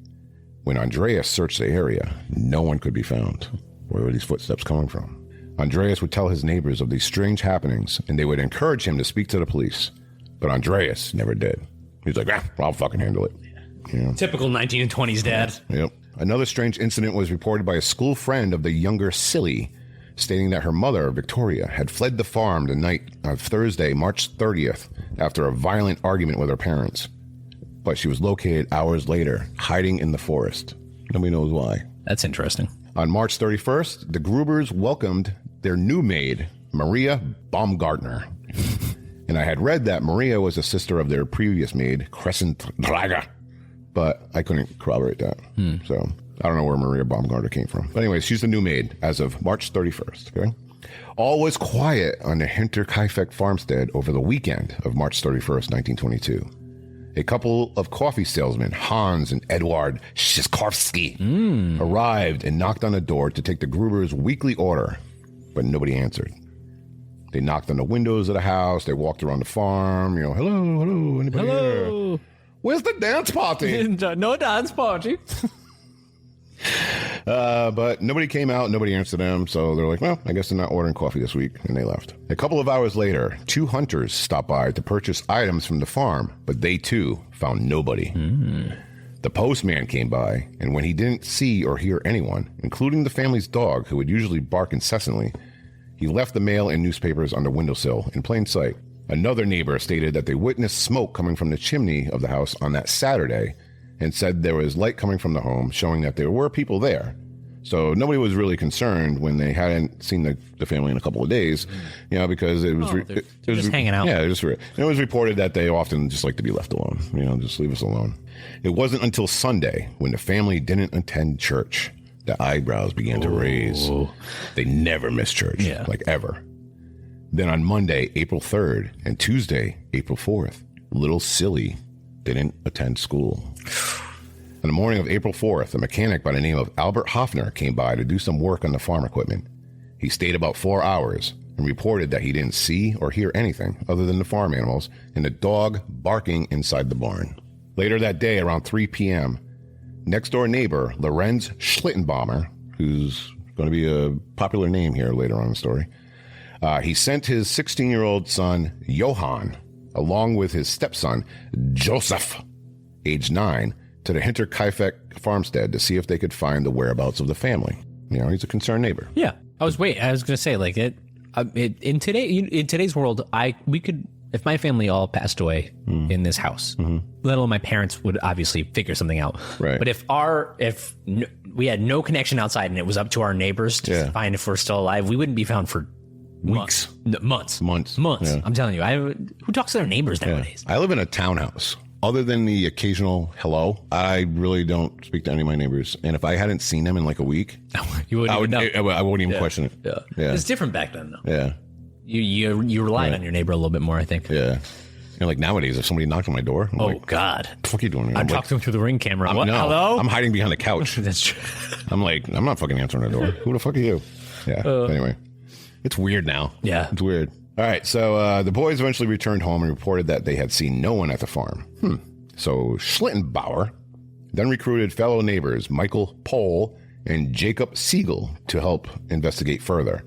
When Andreas searched the area, no one could be found. Where were these footsteps coming from? Andreas would tell his neighbors of these strange happenings, and they would encourage him to speak to the police. But Andreas never did. He was like, I'll fucking handle it. You know? Typical 1920s dad. Yep. Another strange incident was reported by a school friend of the younger Silly, stating that her mother, Victoria, had fled the farm the night of Thursday, March 30th, after a violent argument with her parents. But she was located hours later, hiding in the forest. Nobody knows why. That's interesting. On March 31st, the Grubers welcomed their new maid, Maria Baumgartner. And I had read that Maria was a sister of their previous maid, Crescent Draga, but I couldn't corroborate that. So I don't know where Maria Baumgartner came from. But anyways, she's the new maid as of March 31st. Okay. All was quiet on the Hinterkaifeck farmstead over the weekend of March 31st, 1922. A couple of coffee salesmen, Hans and Eduard Szyskowski, arrived and knocked on the door to take the Gruber's weekly order, but nobody answered. They knocked on the windows of the house. They walked around the farm. You know, hello, anybody here? Where's the dance party? No dance party. But nobody came out. Nobody answered them. So they're like, well, I guess they're not ordering coffee this week. And they left. A couple of hours later, 2 hunters stopped by to purchase items from the farm, but they too found nobody. The postman came by, and when he didn't see or hear anyone, including the family's dog, who would usually bark incessantly, he left the mail and newspapers on the windowsill in plain sight. Another neighbor stated that they witnessed smoke coming from the chimney of the house on that Saturday and said there was light coming from the home, showing that there were people there. So nobody was really concerned when they hadn't seen the family in a couple of days, you know, because it was just hanging out. Yeah, it was reported that they often just like to be left alone, you know, just leave us alone. It wasn't until Sunday, when the family didn't attend church, the eyebrows began to raise. They never missed church, like ever. Then on Monday, April 3rd, and Tuesday, April 4th, little Silly didn't attend school. On the morning of April 4th, a mechanic by the name of Albert Hoffner came by to do some work on the farm equipment. He stayed about 4 hours and reported that he didn't see or hear anything other than the farm animals and the dog barking inside the barn. Later that day, around 3 p.m., next-door neighbor Lorenz Schlittenbaumer, who's going to be a popular name here later on in the story. He sent his 16-year-old son, Johann, along with his stepson, Joseph, age 9, to the Hinterkaifeck farmstead to see if they could find the whereabouts of the family. You know, he's a concerned neighbor. Yeah. I was going to say, like, in today's world, we could, if my family all passed away in this house, let alone my parents would obviously figure something out. Right. But if we had no connection outside and it was up to our neighbors to find if we're still alive, we wouldn't be found for weeks, months. Yeah. I'm telling you, who talks to their neighbors nowadays? I live in a townhouse. Other than the occasional hello, I really don't speak to any of my neighbors. And if I hadn't seen them in like a week, I wouldn't even question it. Yeah. It's different back then, though. Yeah. You relied on your neighbor a little bit more, I think. Yeah. And like nowadays, if somebody knocked on my door, I'm like, God. What the fuck are you doing? I'm talking to him through the Ring camera. Hello? I'm hiding behind the couch. That's true. I'm like, I'm not fucking answering the door. Who the fuck are you? Yeah. Anyway, it's weird now. Yeah. It's weird. All right. So the boys eventually returned home and reported that they had seen no one at the farm. So Schlittenbauer then recruited fellow neighbors Michael Pohl and Jacob Siegel to help investigate further.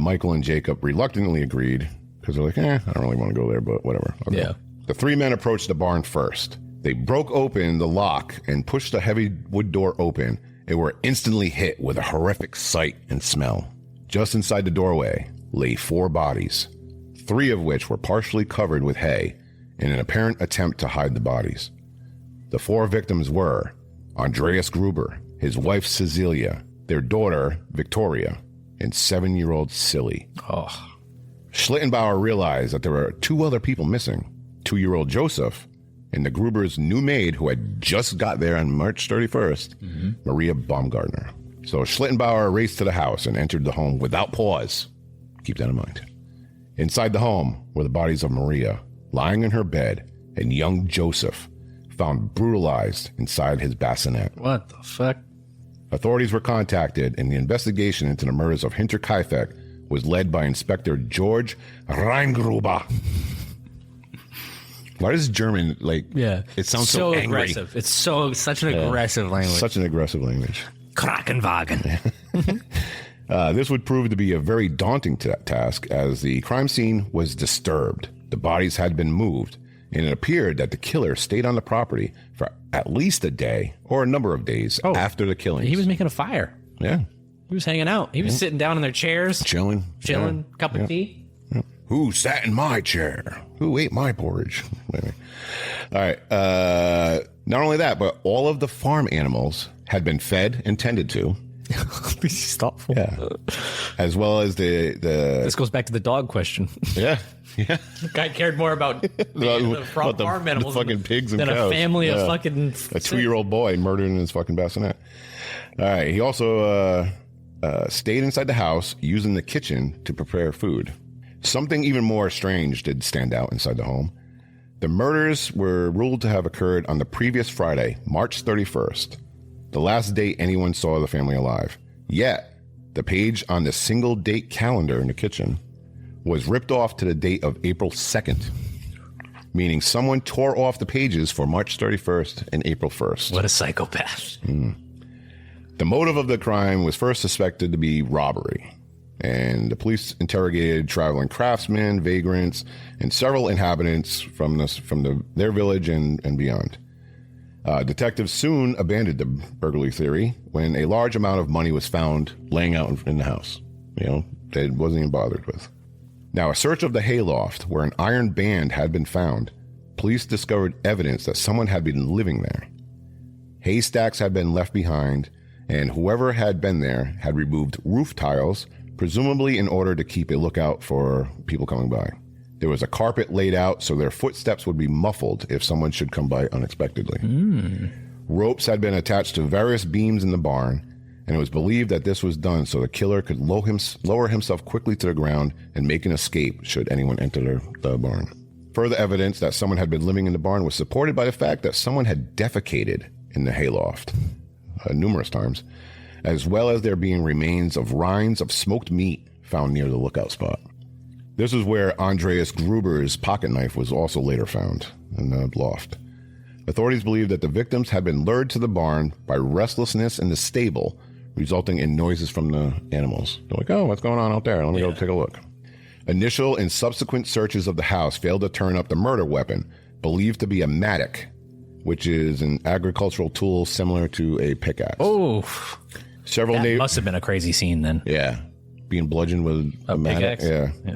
Michael and Jacob reluctantly agreed because they're like, I don't really want to go there, but whatever. Okay. Yeah. The three men approached the barn first. They broke open the lock and pushed the heavy wood door open and were instantly hit with a horrific sight and smell. Just inside the doorway lay 4 bodies, 3 of which were partially covered with hay in an apparent attempt to hide the bodies. The 4 victims were Andreas Gruber, his wife Cecilia, their daughter Victoria, and 7-year-old Silly. Schlittenbauer realized that there were 2 other people missing, 2-year-old Joseph and the Gruber's new maid who had just got there on March 31st, Maria Baumgartner. So Schlittenbauer raced to the house and entered the home without pause. Keep that in mind. Inside the home were the bodies of Maria, lying in her bed, and young Joseph, found brutalized inside his bassinet. What the fuck? Authorities were contacted, and the investigation into the murders of Hinterkaifeck was led by Inspector George Reingruber. Why does German, it sounds so angry. Aggressive. It's such an aggressive language. Such an aggressive language. Krakenwagen. This would prove to be a very daunting task, as the crime scene was disturbed. The bodies had been moved, and it appeared that the killer stayed on the property for at least a day or a number of days after the killings. He was making a fire. Yeah. He was hanging out. He was sitting down in their chairs. Chilling. Cup of tea. Yeah. Who sat in my chair? Who ate my porridge? Anyway. All right. Not only that, but all of the farm animals had been fed and tended to. This is thoughtful. Yeah. As well as the... This goes back to the dog question. Yeah. Yeah. The guy cared more about the farm animals the fucking pigs and than cows. A family of fucking... A 2-year-old boy murdered in his fucking bassinet. All right. He also stayed inside the house using the kitchen to prepare food. Something even more strange did stand out inside the home. The murders were ruled to have occurred on the previous Friday, March 31st, the last day anyone saw the family alive. Yet, the page on the single date calendar in the kitchen was ripped off to the date of April 2nd, meaning someone tore off the pages for March 31st and April 1st. What a psychopath. The motive of the crime was first suspected to be robbery, and the police interrogated traveling craftsmen, vagrants, and several inhabitants from their village and beyond. Detectives soon abandoned the burglary theory when a large amount of money was found laying out in the house. They wasn't even bothered with. Now, a search of the hayloft where an iron band had been found, police discovered evidence that someone had been living there. Haystacks had been left behind, and whoever had been there had removed roof tiles, presumably in order to keep a lookout for people coming by. There was a carpet laid out so their footsteps would be muffled if someone should come by unexpectedly. Ropes had been attached to various beams in the barn, and it was believed that this was done so the killer could lower himself quickly to the ground and make an escape should anyone enter the barn. Further evidence that someone had been living in the barn was supported by the fact that someone had defecated in the hayloft numerous times, as well as there being remains of rinds of smoked meat found near the lookout spot. This is where Andreas Gruber's pocket knife was also later found in the loft. Authorities believe that the victims had been lured to the barn by restlessness in the stable resulting in noises from the animals. They're like, oh, what's going on out there? Let me go take a look. Initial and subsequent searches of the house failed to turn up the murder weapon, believed to be a mattock, which is an agricultural tool similar to a pickaxe. Oh, that must have been a crazy scene then. Yeah, being bludgeoned with a mattock. Pickaxe? Yeah.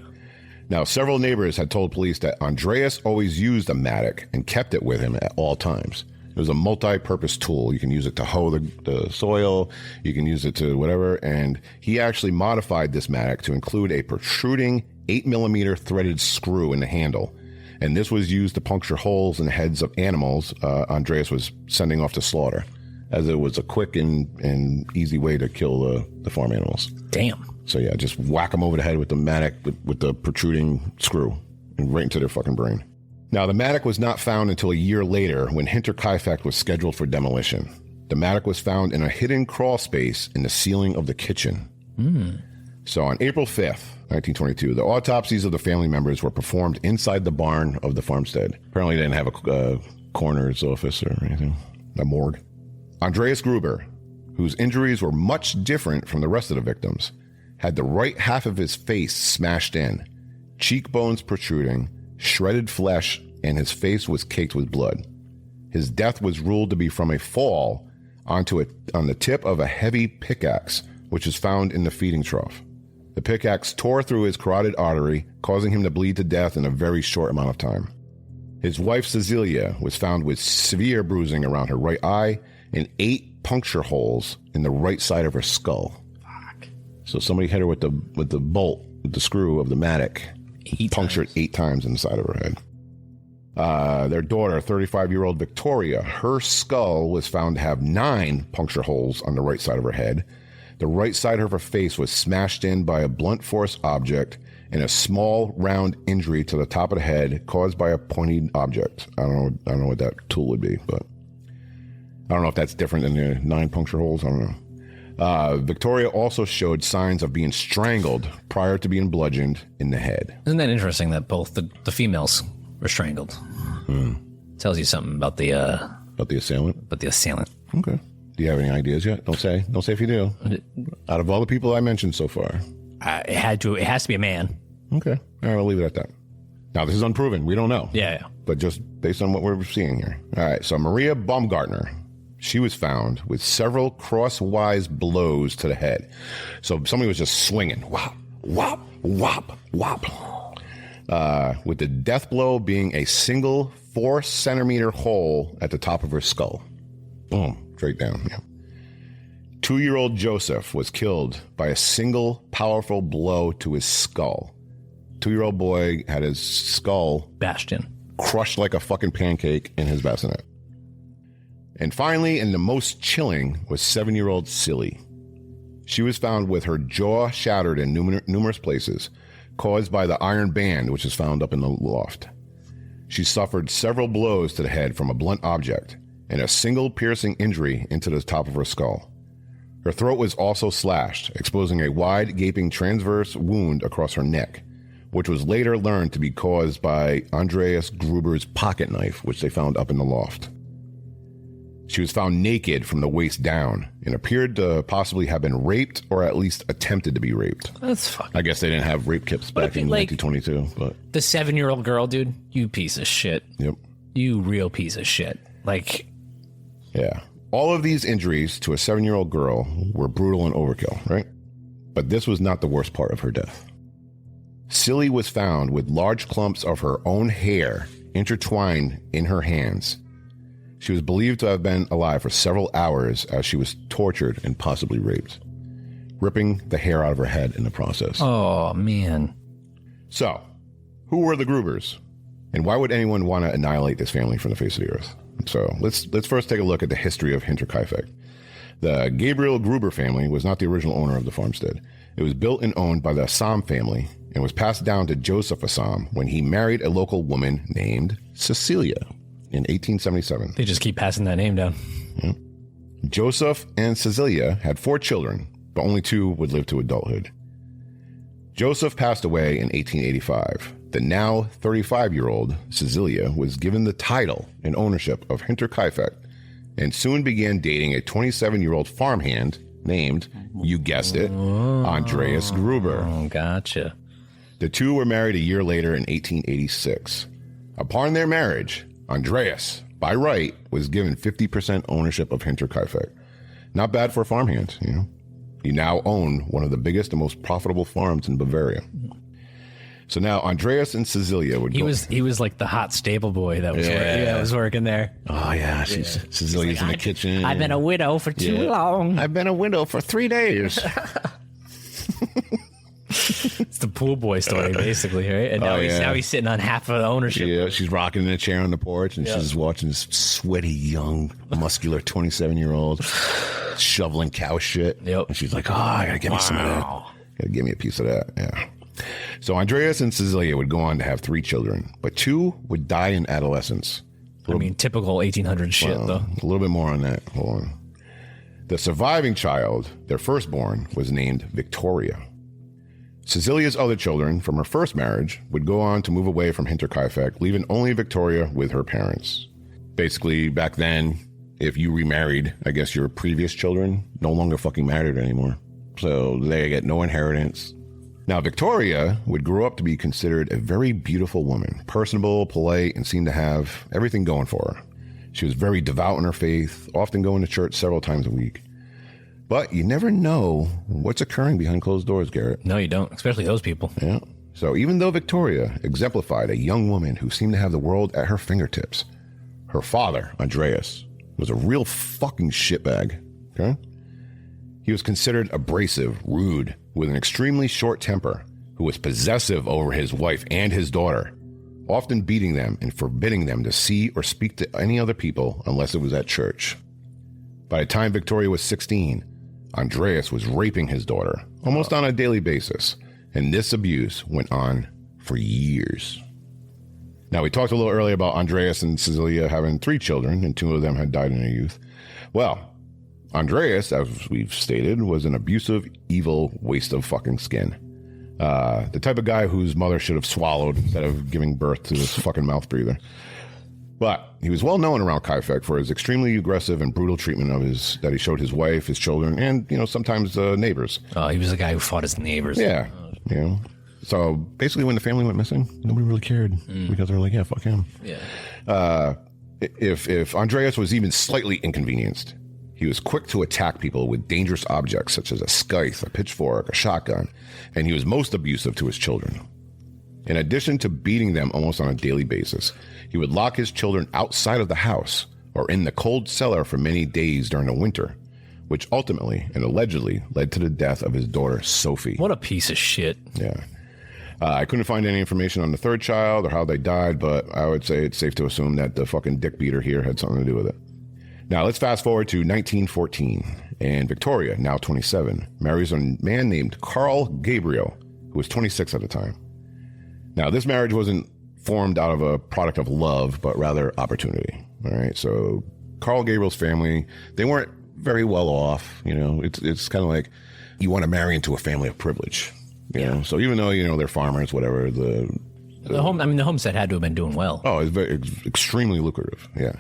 Now, several neighbors had told police that Andreas always used a mattock and kept it with him at all times. It was a multi-purpose tool. You can use it to hoe the soil. You can use it to whatever. And he actually modified this mattock to include a protruding 8mm threaded screw in the handle. And this was used to puncture holes in the heads of animals Andreas was sending off to slaughter, as it was a quick and easy way to kill the farm animals. Damn. So yeah, just whack them over the head with the mattock with the protruding screw and right into their fucking brain. Now, the mattock was not found until a year later when Hinterkaifeck was scheduled for demolition. The mattock was found in a hidden crawl space in the ceiling of the kitchen. So on April 5th, 1922, the autopsies of the family members were performed inside the barn of the farmstead. Apparently they didn't have a coroner's office or anything, a morgue. Andreas Gruber, whose injuries were much different from the rest of the victims, had the right half of his face smashed in, cheekbones protruding, shredded flesh, and his face was caked with blood. His death was ruled to be from a fall on the tip of a heavy pickaxe, which is found in the feeding trough. The pickaxe tore through his carotid artery, causing him to bleed to death in a very short amount of time. His wife, Cecilia, was found with severe bruising around her right eye and 8 puncture holes in the right side of her skull. Fuck. So somebody hit her with the bolt, with the screw of the mattock. Punctured 8 times in the side of her head. Their daughter, 35-year-old Victoria, her skull was found to have 9 puncture holes on the right side of her head. The right side of her face was smashed in by a blunt force object, and a small round injury to the top of the head caused by a pointed object. I don't know what that tool would be, but I don't know if that's different than the 9 puncture holes. I don't know. Victoria also showed signs of being strangled prior to being bludgeoned in the head. Isn't that interesting that both the females were strangled? Tells you something about the assailant. About the assailant. Okay. Do you have any ideas yet? Don't say if you do. Out of all the people I mentioned so far, it has to be a man. Okay. All right, I'll leave it at that. Now, this is unproven. We don't know. Yeah. But just based on what we're seeing here. All right. So Maria Baumgartner, she was found with several crosswise blows to the head. So somebody was just swinging. Whop, whop, whop, whop. With the death blow being a single 4-centimeter hole at the top of her skull. Boom. Straight down. Yeah. 2-year-old Joseph was killed by a single powerful blow to his skull. 2-year-old boy had his skull bashed in, crushed like a fucking pancake in his bassinet. And finally, and the most chilling, was 7-year-old Silly. She was found with her jaw shattered in numerous places, caused by the iron band which is found up in the loft. She suffered several blows to the head from a blunt object, and a single piercing injury into the top of her skull. Her throat was also slashed, exposing a wide, gaping transverse wound across her neck, which was later learned to be caused by Andreas Gruber's pocket knife, which they found up in the loft. She was found naked from the waist down and appeared to possibly have been raped or at least attempted to be raped. That's fucking... I guess they didn't have rape kits back in 1922. But the 7-year-old girl, dude, you piece of shit. Yep. You real piece of shit. Like... Yeah. All of these injuries to a 7-year-old girl were brutal and overkill, right? But this was not the worst part of her death. Silly was found with large clumps of her own hair intertwined in her hands. She was believed to have been alive for several hours as she was tortured and possibly raped, ripping the hair out of her head in the process. Oh, man. So, who were the Grubers? And why would anyone want to annihilate this family from the face of the earth? So let's first take a look at the history of Hinterkaifeck. The Gabriel Gruber family was not the original owner of the farmstead. It was built and owned by the Assam family and was passed down to Joseph Assam when he married a local woman named Cecilia in 1877. They just keep passing that name down. Yeah. Joseph and Cecilia had 4 children, but only 2 would live to adulthood. Joseph passed away in 1885. The now 35-year-old Cecilia was given the title and ownership of Hinterkaifeck and soon began dating a 27-year-old farmhand named, you guessed it, Andreas Gruber. Oh, gotcha. The two were married a year later in 1886. Upon their marriage, Andreas, by right, was given 50% ownership of Hinterkaifeck. Not bad for a farmhand, you know. He now owned one of the biggest and most profitable farms in Bavaria. So now Andreas and Cecilia would go. He was like the hot stable boy that was working there. Oh yeah, Cecilia's like, in the kitchen. I've been a widow for too long. I've been a widow for 3 days. It's the pool boy story, basically, right? And now he's sitting on half of the ownership. Yeah, she's rocking in a chair on the porch, and she's watching this sweaty, young, muscular 27-year-old shoveling cow shit. Yep. And she's like, oh, I gotta give me some of that. Gotta give me a piece of that. Yeah. So Andreas and Cecilia would go on to have 3 children, but 2 would die in adolescence. Typical 1800 shit, though. A little bit more on that. Hold on. The surviving child, their firstborn, was named Victoria. Cecilia's other children from her first marriage would go on to move away from Hinterkaifeck, leaving only Victoria with her parents. Basically, back then, if you remarried, I guess your previous children no longer fucking mattered anymore. So they get no inheritance. Now, Victoria would grow up to be considered a very beautiful woman, personable, polite, and seemed to have everything going for her. She was very devout in her faith, often going to church several times a week. But you never know what's occurring behind closed doors, Garrett. No, you don't, especially those people. Yeah. So even though Victoria exemplified a young woman who seemed to have the world at her fingertips, her father, Andreas, was a real fucking shitbag. Okay? He was considered abrasive, rude, with an extremely short temper, who was possessive over his wife and his daughter, often beating them and forbidding them to see or speak to any other people unless it was at church. By the time Victoria was 16, Andreas was raping his daughter almost on a daily basis, and this abuse went on for years. Now, we talked a little earlier about Andreas and Cecilia having 3 children, and 2 of them had died in their youth. Well, Andreas, as we've stated, was an abusive, evil waste of fucking skin. The type of guy whose mother should have swallowed instead of giving birth to this fucking mouth breather. But he was well known around Kaifeck for his extremely aggressive and brutal treatment that he showed his wife, his children, and, sometimes neighbors. Oh, he was the guy who fought his neighbors. Yeah. So basically when the family went missing, nobody really cared because they were like, yeah, fuck him. Yeah. If Andreas was even slightly inconvenienced, he was quick to attack people with dangerous objects such as a scythe, a pitchfork, a shotgun, and he was most abusive to his children. In addition to beating them almost on a daily basis, he would lock his children outside of the house or in the cold cellar for many days during the winter, which ultimately and allegedly led to the death of his daughter, Sophie. What a piece of shit. Yeah. I couldn't find any information on the 3rd child or how they died, but I would say it's safe to assume that the fucking dick beater here had something to do with it. Now, let's fast forward to 1914, and Victoria, now 27, marries a man named Carl Gabriel, who was 26 at the time. Now, this marriage wasn't formed out of a product of love, but rather opportunity. All right. So Carl Gabriel's family, they weren't very well off. It's kind of like you want to marry into a family of privilege. You know? So even though, they're farmers, whatever, the homestead had to have been doing well. Oh, it's extremely lucrative. Yeah.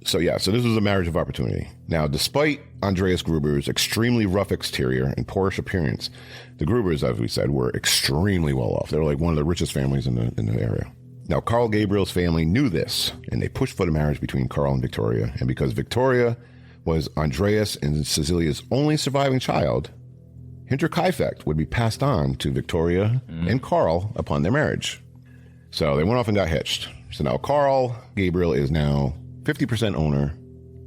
So this was a marriage of opportunity. Now, despite Andreas Gruber's extremely rough exterior and poorish appearance, the Grubers, as we said, were extremely well off. They were like one of the richest families in the area. Now, Carl Gabriel's family knew this, and they pushed for the marriage between Carl and Victoria. And because Victoria was Andreas and Cecilia's only surviving child, Hinterkaifeck would be passed on to Victoria and Carl upon their marriage. So they went off and got hitched. So now Carl Gabriel is now 50% owner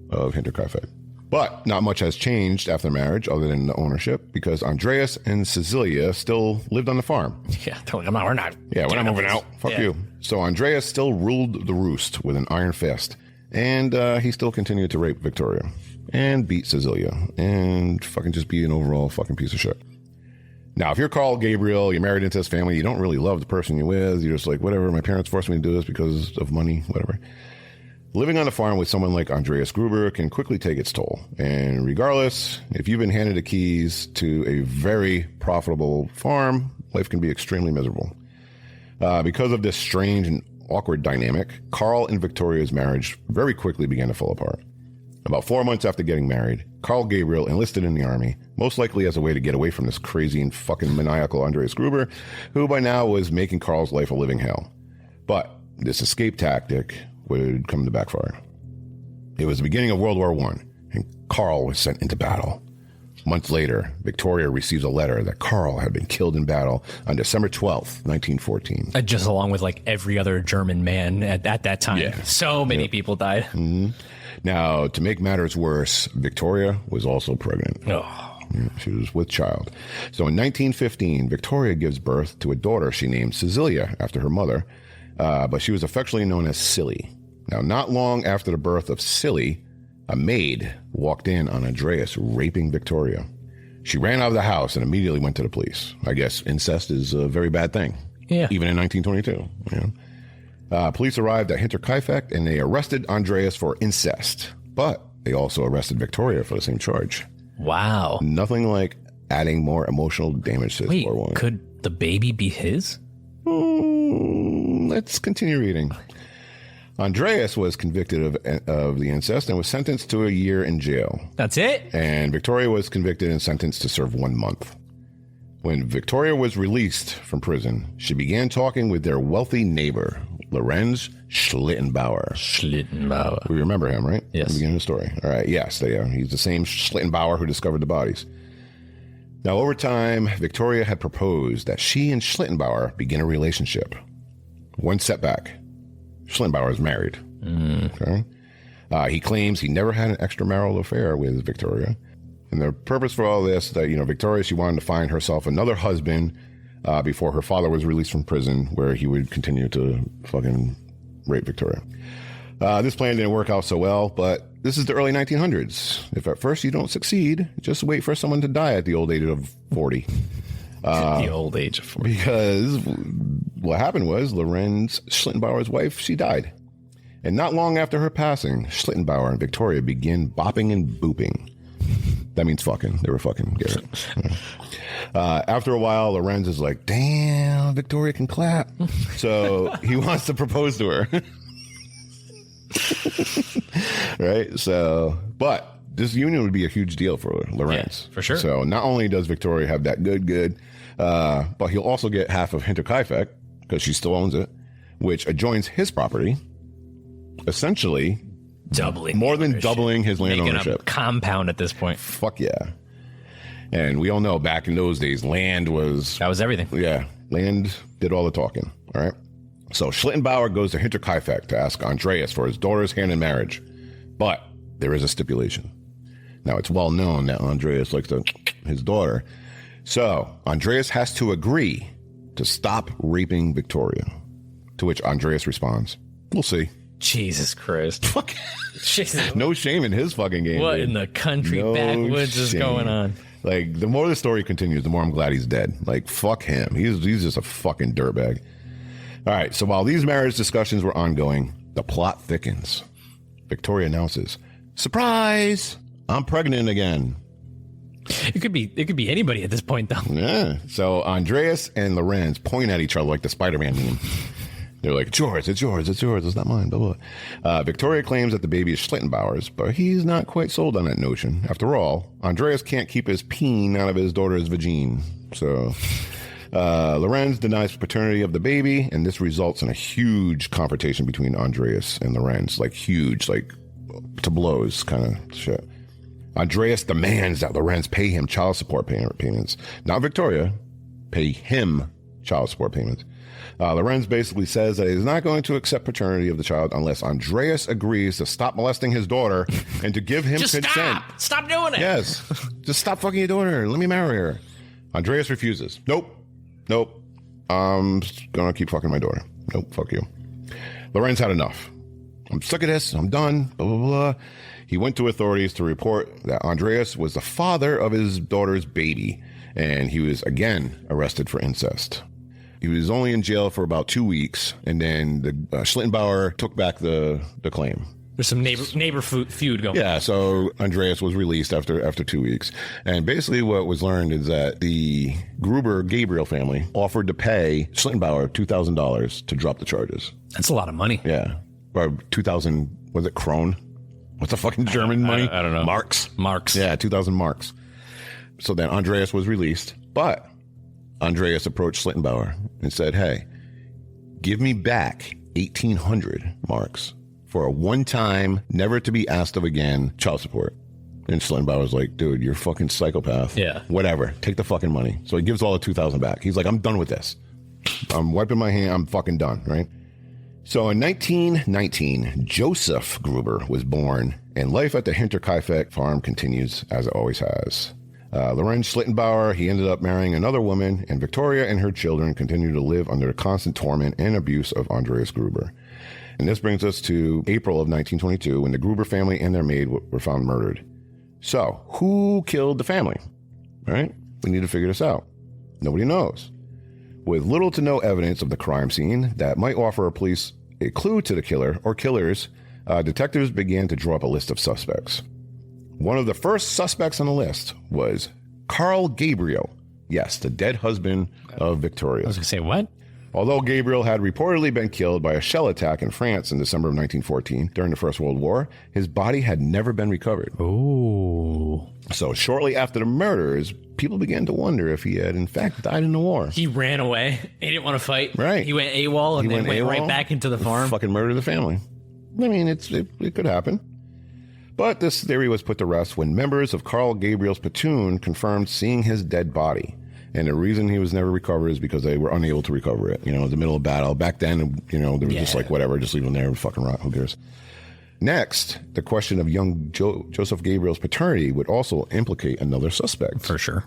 of Hinterkaifeck. But not much has changed after marriage other than the ownership, because Andreas and Cecilia still lived on the farm. Yeah, we're not. Yeah, we're not moving out. Fuck you. So Andreas still ruled the roost with an iron fist, and he still continued to rape Victoria and beat Cecilia and fucking just be an overall fucking piece of shit. Now, if you're Carl Gabriel, you're married into this family, you don't really love the person you're with, you're just like, whatever, my parents forced me to do this because of money, whatever. Living on a farm with someone like Andreas Gruber can quickly take its toll. And regardless, if you've been handed the keys to a very profitable farm, life can be extremely miserable. Because of this strange and awkward dynamic, Carl and Victoria's marriage very quickly began to fall apart. About 4 months after getting married, Carl Gabriel enlisted in the army, most likely as a way to get away from this crazy and fucking maniacal Andreas Gruber, who by now was making Carl's life a living hell. But this escape tactic would come to backfire. It was the beginning of World War I, and Carl was sent into battle. Months later, Victoria receives a letter that Carl had been killed in battle on December 12th, 1914. Just along with like every other German man at that time. Yeah. So many people died. Mm-hmm. Now, to make matters worse, Victoria was also pregnant. Oh. Yeah, she was with child. So in 1915, Victoria gives birth to a daughter she named Cecilia after her mother, but she was affectionately known as Silly. Now, not long after the birth of Silly, a maid walked in on Andreas raping Victoria. She ran out of the house and immediately went to the police. I guess incest is a very bad thing. Yeah. Even in 1922. Yeah. Police arrived at Hinterkaifeck and they arrested Andreas for incest. But they also arrested Victoria for the same charge. Wow. Nothing like adding more emotional damage to this poor woman. Could the baby be his? Let's continue reading. Andreas was convicted of the incest and was sentenced to a year in jail. That's it? And Victoria was convicted and sentenced to serve 1 month. When Victoria was released from prison, she began talking with their wealthy neighbor, Lorenz Schlittenbauer. Schlittenbauer. We remember him, right? Yes. At the beginning of the story. All right, yes, they are. He's the same Schlittenbauer who discovered the bodies. Now, over time, Victoria had proposed that she and Schlittenbauer begin a relationship. One setback. Schlittenbauer is married. Okay. He claims he never had an extramarital affair with Victoria. And the purpose for all this, that, Victoria, she wanted to find herself another husband before her father was released from prison, where he would continue to fucking rape Victoria. This plan didn't work out so well, but this is the early 1900s. If at first you don't succeed, just wait for someone to die at the old age of 40. The old age of 40. Because what happened was Lorenz Schlittenbauer's wife, she died. And not long after her passing, Schlittenbauer and Victoria began bopping and booping. That means fucking. They were fucking. Get it? After a while, Lorenz is like, damn, Victoria can clap. So he wants to propose to her. Right? So, but this union would be a huge deal for Lorenz. Yeah, for sure. So not only does Victoria have that good, but he'll also get half of Hinterkaifeck, because she still owns it, which adjoins his property, essentially doubling his land making ownership. A compound at this point. Fuck yeah. And we all know back in those days, land was... That was everything. Yeah. Land did all the talking. All right. So Schlittenbauer goes to Hinterkaifeck to ask Andreas for his daughter's hand in marriage. But there is a stipulation. Now, it's well known that Andreas likes his daughter. So Andreas has to agree to stop raping Victoria. To which Andreas responds, we'll see. Jesus Christ. Fuck. Jesus. No shame in his fucking game. What dude. in the country No backwoods is shame. going on? Like, the more the story continues, the more I'm glad he's dead. Like, fuck him. He's just a fucking dirtbag. All right, so while these marriage discussions were ongoing, the plot thickens. Victoria announces, surprise, I'm pregnant again. It could be anybody at this point, though. Yeah. So Andreas and Lorenz point at each other like the Spider-Man meme. They're like, it's yours, it's not mine, blah, blah. Victoria claims that the baby is Schlittenbauer's, but he's not quite sold on that notion. After all, Andreas can't keep his peen out of his daughter's vagine. So Lorenz denies paternity of the baby, and this results in a huge confrontation between Andreas and Lorenz. Like, huge, like, to blows kind of shit. Andreas demands that Lorenz pay him child support payments. Not Victoria, pay him child support payments. Lorenz basically says that he's not going to accept paternity of the child unless Andreas agrees to stop molesting his daughter and to give him consent. Stop doing it. Yes. Just stop fucking your daughter. Let me marry her. Andreas refuses. Nope. I'm going to keep fucking my daughter. Nope. Fuck you. Lorenz had enough. I'm sick of this. I'm done. Blah, blah, blah. He went to authorities to report that Andreas was the father of his daughter's baby, and he was again arrested for incest. He was only in jail for about 2 weeks, and then the Schlittenbauer took back the claim. There's some neighbor feud going on. Yeah, so Andreas was released after 2 weeks. And basically what was learned is that the Gruber-Gabriel family offered to pay Schlittenbauer $2,000 to drop the charges. That's a lot of money. Yeah. Or 2,000, was it krone? What's the fucking German money? I don't know. Marks. Marks. Yeah, 2,000 marks. So then Andreas was released, but Andreas approached Schlittenbauer and said, hey, give me back 1,800 marks for a one-time, never to be asked of again child support. And Schlittenbauer was like, dude, you're a fucking psychopath. Yeah. Whatever. Take the fucking money. So he gives all the 2,000 back. He's like, I'm done with this. I'm wiping my hand. I'm fucking done, right? So in 1919, Joseph Gruber was born, and life at the Hinterkaifeck farm continues as it always has. Lorenz Schlittenbauer, he ended up marrying another woman, and Victoria and her children continue to live under the constant torment and abuse of Andreas Gruber. And this brings us to April of 1922, when the Gruber family and their maid were found murdered. So, who killed the family? All right? We need to figure this out. Nobody knows. With little to no evidence of the crime scene that might offer police a clue to the killer or killers, detectives began to draw up a list of suspects. One of the first suspects on the list was Carl Gabriel. Yes, the dead husband of Victoria. I was going to say, what? Although Gabriel had reportedly been killed by a shell attack in France in December of 1914 during the First World War, his body had never been recovered. Ooh. So shortly after the murders, people began to wonder if he had in fact died in the war. He ran away. He didn't want to fight. Right. He went AWOL and then went right back into the farm. Fucking murdered the family. I mean, it could happen. But this theory was put to rest when members of Carl Gabriel's platoon confirmed seeing his dead body. And the reason he was never recovered is because they were unable to recover it. You know, in the middle of battle. Back then, you know, they were just like, whatever, just leave him there and fucking rot. Who cares? Next, the question of young Joseph Gabriel's paternity would also implicate another suspect. For sure.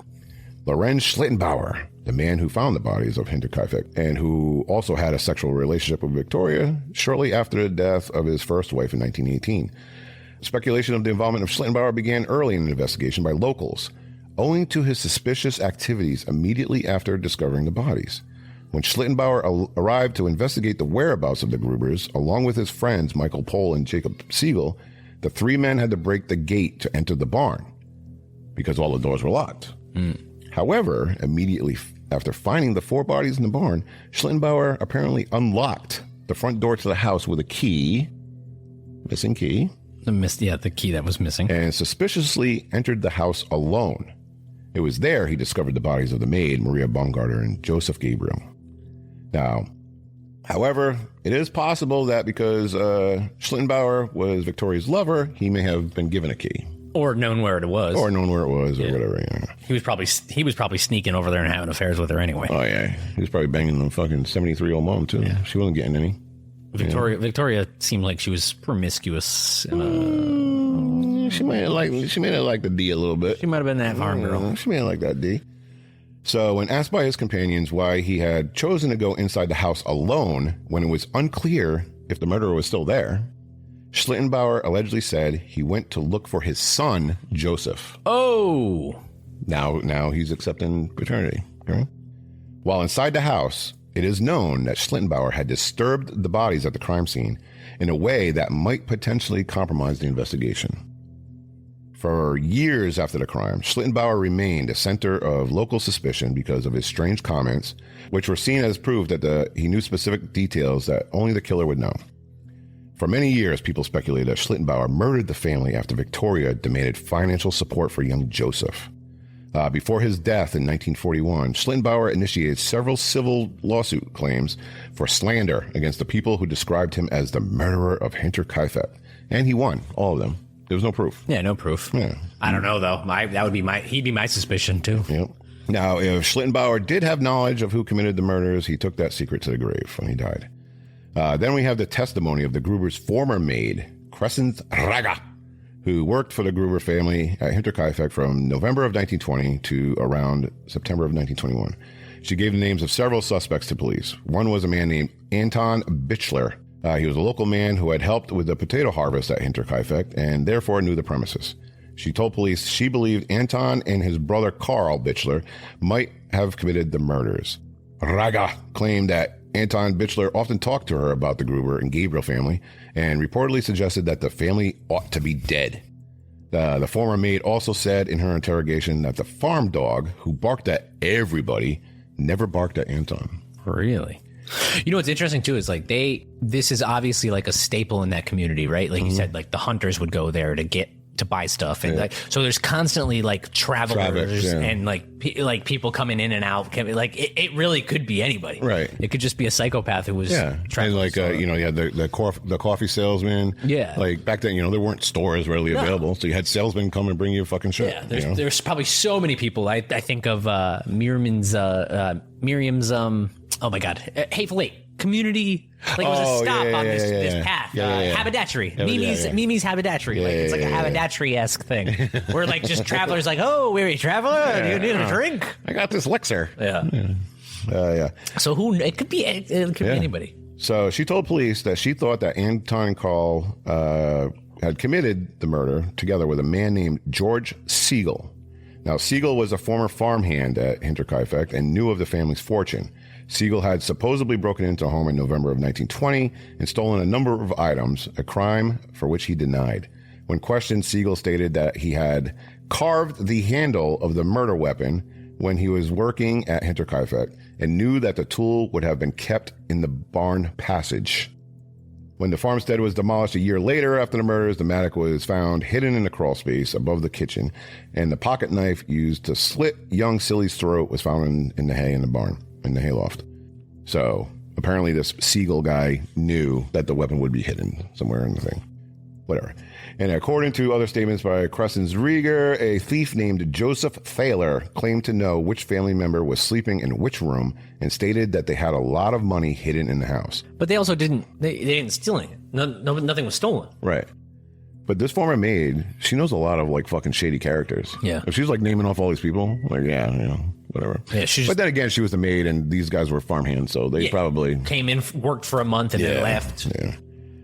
Lorenz Schlittenbauer, the man who found the bodies of Hinterkaifeck and who also had a sexual relationship with Victoria shortly after the death of his first wife in 1918. Speculation of the involvement of Schlittenbauer began early in the investigation by locals, owing to his suspicious activities immediately after discovering the bodies. When Schlittenbauer arrived to investigate the whereabouts of the Grubers, along with his friends Michael Pohl and Jacob Siegel, the three men had to break the gate to enter the barn because all the doors were locked. However, immediately after finding the four bodies in the barn, Schlittenbauer apparently unlocked the front door to the house with a key, missing key. The key that was missing. And suspiciously entered the house alone. It was there he discovered the bodies of the maid, Maria Baumgarter, and Joseph Gabriel. Now, however, it is possible that because Schlittenbauer was Victoria's lover, he may have been given a key. Or known where it was. Or whatever, yeah. He was probably sneaking over there and having affairs with her anyway. Oh, yeah. He was probably banging the fucking 73-year-old mom, too. Yeah. She wasn't getting any. Victoria seemed like she was promiscuous. She may have liked the D a little bit. She might have been that farm girl. She may have liked that D. So when asked by his companions why he had chosen to go inside the house alone when it was unclear if the murderer was still there, Schlittenbauer allegedly said he went to look for his son, Joseph. Oh! Now he's accepting paternity. Okay? While inside the house, it is known that Schlittenbauer had disturbed the bodies at the crime scene in a way that might potentially compromise the investigation. For years after the crime, Schlittenbauer remained a center of local suspicion because of his strange comments, which were seen as proof that he knew specific details that only the killer would know. For many years, people speculated that Schlittenbauer murdered the family after Victoria demanded financial support for young Joseph. Before his death in 1941, Schlittenbauer initiated several civil lawsuit claims for slander against the people who described him as the murderer of Hinterkaifeck. And he won all of them. There was no proof. Yeah, no proof. Yeah. I don't know, though. He'd be my suspicion, too. Yep. Now, if Schlittenbauer did have knowledge of who committed the murders, he took that secret to the grave when he died. Then we have the testimony of the Gruber's former maid, Crescent Raga, who worked for the Gruber family at Hinterkaifeck from November of 1920 to around September of 1921. She gave the names of several suspects to police. One was a man named Anton Bichler. He was a local man who had helped with the potato harvest at Hinterkaifeck and therefore knew the premises. She told police she believed Anton and his brother Carl Bichler might have committed the murders. Raga claimed that Anton Bichler often talked to her about the Gruber and Gabriel family and reportedly suggested that the family ought to be dead. The former maid also said in her interrogation that the farm dog, who barked at everybody, never barked at Anton. Really? You know what's interesting too is like this is obviously like a staple in that community, right? Like you said, like the hunters would go there to buy stuff, and like so there's constantly like travelers and like people coming in and out. Like it really could be anybody, right? It could just be a psychopath who was and like you know, you had the coffee salesman. Yeah, like back then, you know, there weren't stores readily available, so you had salesmen come and bring you fucking shit. Yeah, there's probably so many people. I think of Miriam's oh my god, Hateful Eight community. Like it was a stop on this path. Haberdashery. Mimi's haberdashery. Like it's like a haberdashery-esque thing. Where like just travelers like, oh, weary traveler, do you need a drink? I got this elixir. Yeah. So it could be anybody. So she told police that she thought that Anton Call had committed the murder together with a man named George Siegel. Now, Siegel was a former farmhand at Hinterkaifeck and knew of the family's fortune. Siegel had supposedly broken into a home in November of 1920 and stolen a number of items, a crime for which he denied. When questioned, Siegel stated that he had carved the handle of the murder weapon when he was working at Hinterkaifeck and knew that the tool would have been kept in the barn passage. When the farmstead was demolished a year later after the murders, the Mattock was found hidden in the crawl space above the kitchen, and the pocket knife used to slit young Silly's throat was found in the hay in the barn. In the hayloft. So apparently this Siegel guy knew that the weapon would be hidden somewhere in the thing. Whatever. And according to other statements by Cressens Rieger, a thief named Joseph Thaler claimed to know which family member was sleeping in which room and stated that they had a lot of money hidden in the house. But they also didn't steal anything. Nothing was stolen. Right. But this former maid, she knows a lot of like fucking shady characters. Yeah. If she's like naming off all these people, like, yeah, you know, whatever. Yeah, but then again, she was the maid and these guys were farmhands, so they probably came in, worked for a month, and then left.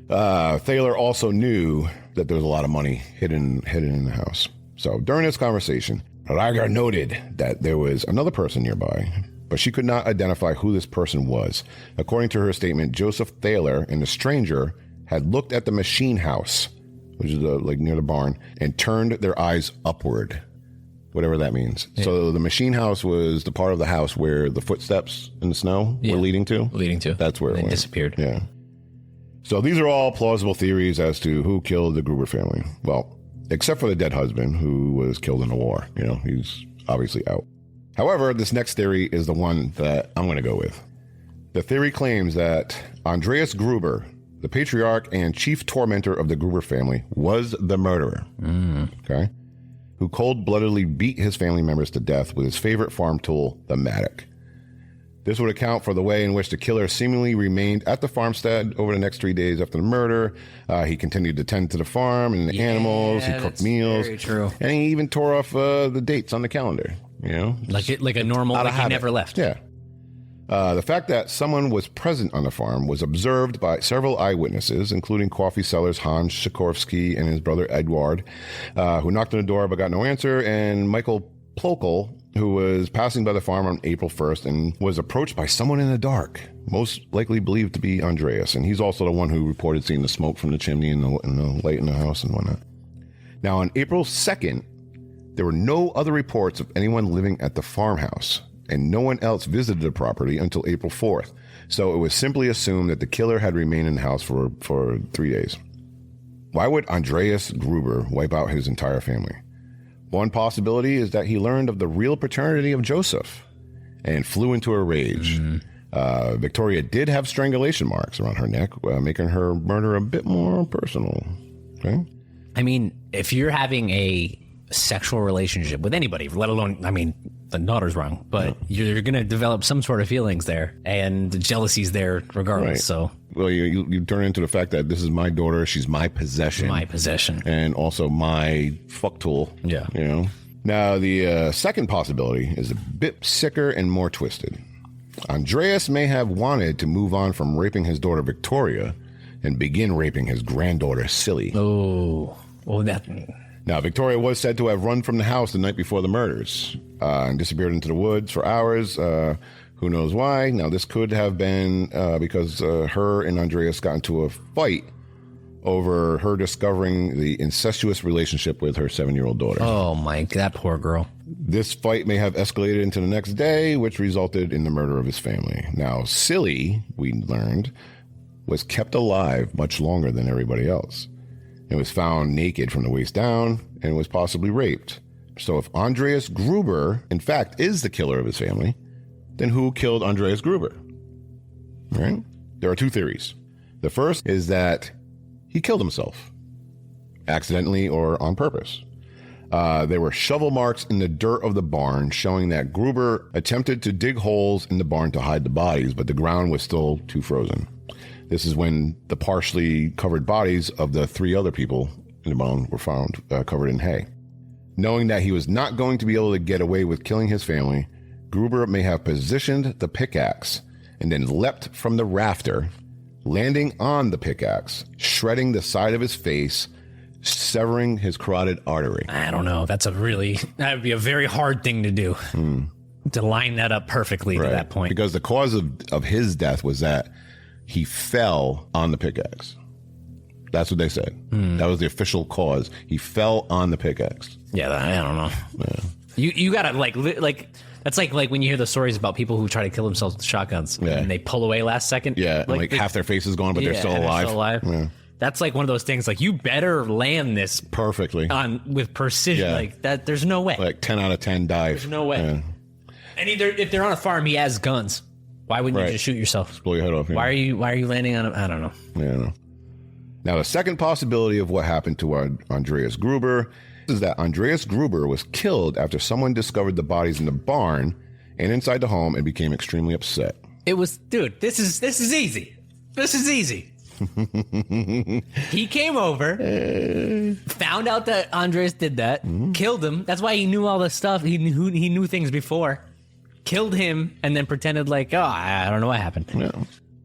Yeah. Thaler also knew that there was a lot of money hidden in the house. So during this conversation, Rieger noted that there was another person nearby, but she could not identify who this person was. According to her statement, Joseph Thaler and the stranger had looked at the machine house, which is like near the barn, and turned their eyes upward, whatever that means. Yeah. So the machine house was the part of the house where the footsteps in the snow were leading to. That's where it went. Disappeared. Yeah. So these are all plausible theories as to who killed the Gruber family. Well, except for the dead husband who was killed in the war. You know, he's obviously out. However, this next theory is the one that I'm going to go with. The theory claims that Andreas Gruber, the patriarch and chief tormentor of the Gruber family, was the murderer, okay, who cold-bloodedly beat his family members to death with his favorite farm tool, the Mattock. This would account for the way in which the killer seemingly remained at the farmstead over the next 3 days after the murder. He continued to tend to the farm and the animals. He cooked meals. Very true. And he even tore off the dates on the calendar, you know? Like a normal, like he never left. Yeah. The fact that someone was present on the farm was observed by several eyewitnesses, including coffee sellers Hans Sikorsky and his brother Edward, who knocked on the door but got no answer, and Michael Plokel, who was passing by the farm on April 1st and was approached by someone in the dark, most likely believed to be Andreas. And he's also the one who reported seeing the smoke from the chimney and the light in the house and whatnot. Now, on April 2nd, there were no other reports of anyone living at the farmhouse, and no one else visited the property until April 4th. So it was simply assumed that the killer had remained in the house for 3 days. Why would Andreas Gruber wipe out his entire family? One possibility is that he learned of the real paternity of Joseph and flew into a rage. Victoria did have strangulation marks around her neck, making her murder a bit more personal. Okay? I mean, if you're having a sexual relationship with anybody, let alone, I mean, the daughter's wrong, but you're going to develop some sort of feelings there, and the jealousy's there regardless. Right. So, well, you turn into the fact that this is my daughter, she's my possession, and also my fuck tool. Yeah, you know. Now, the second possibility is a bit sicker and more twisted. Andreas may have wanted to move on from raping his daughter Victoria and begin raping his granddaughter Silly. Oh, well, that. Now, Victoria was said to have run from the house the night before the murders and disappeared into the woods for hours. Who knows why? Now, this could have been because her and Andreas got into a fight over her discovering the incestuous relationship with her 7-year-old daughter. Oh, my, that poor girl. This fight may have escalated into the next day, which resulted in the murder of his family. Now, Silly, we learned, was kept alive much longer than everybody else. It was found naked from the waist down and was possibly raped. So if Andreas Gruber, in fact, is the killer of his family, then who killed Andreas Gruber? Right? There are two theories. The first is that he killed himself, accidentally or on purpose. There were shovel marks in the dirt of the barn showing that Gruber attempted to dig holes in the barn to hide the bodies, but the ground was still too frozen. This is when the partially covered bodies of the three other people in the barn were found covered in hay. Knowing that he was not going to be able to get away with killing his family, Gruber may have positioned the pickaxe and then leapt from the rafter, landing on the pickaxe, shredding the side of his face, severing his carotid artery. I don't know. That would be a very hard thing to do. To line that up perfectly to that point. Because the cause of his death was that he fell on the pickaxe. That's what they said. That was the official cause. He fell on the pickaxe. Yeah, I don't know. Yeah. You gotta like that's like when you hear the stories about people who try to kill themselves with shotguns and they pull away last second. Yeah, like half their face is gone, but they're still alive. Yeah. That's like one of those things. Like you better land this perfectly with precision. Like that. There's no way. Like 10 out of 10 dive. There's no way. Yeah. And if they're on a farm, he has guns. Why wouldn't you just shoot yourself? Just blow your head off. Why are you landing on him? I don't know. Yeah. Now the second possibility of what happened to Andreas Gruber is that Andreas Gruber was killed after someone discovered the bodies in the barn and inside the home and became extremely upset. It was, dude. This is easy. This is easy. He came over, found out that Andreas did that, killed him. That's why he knew all this stuff. He knew things before. Killed him and then pretended like, oh, I don't know what happened. Yeah.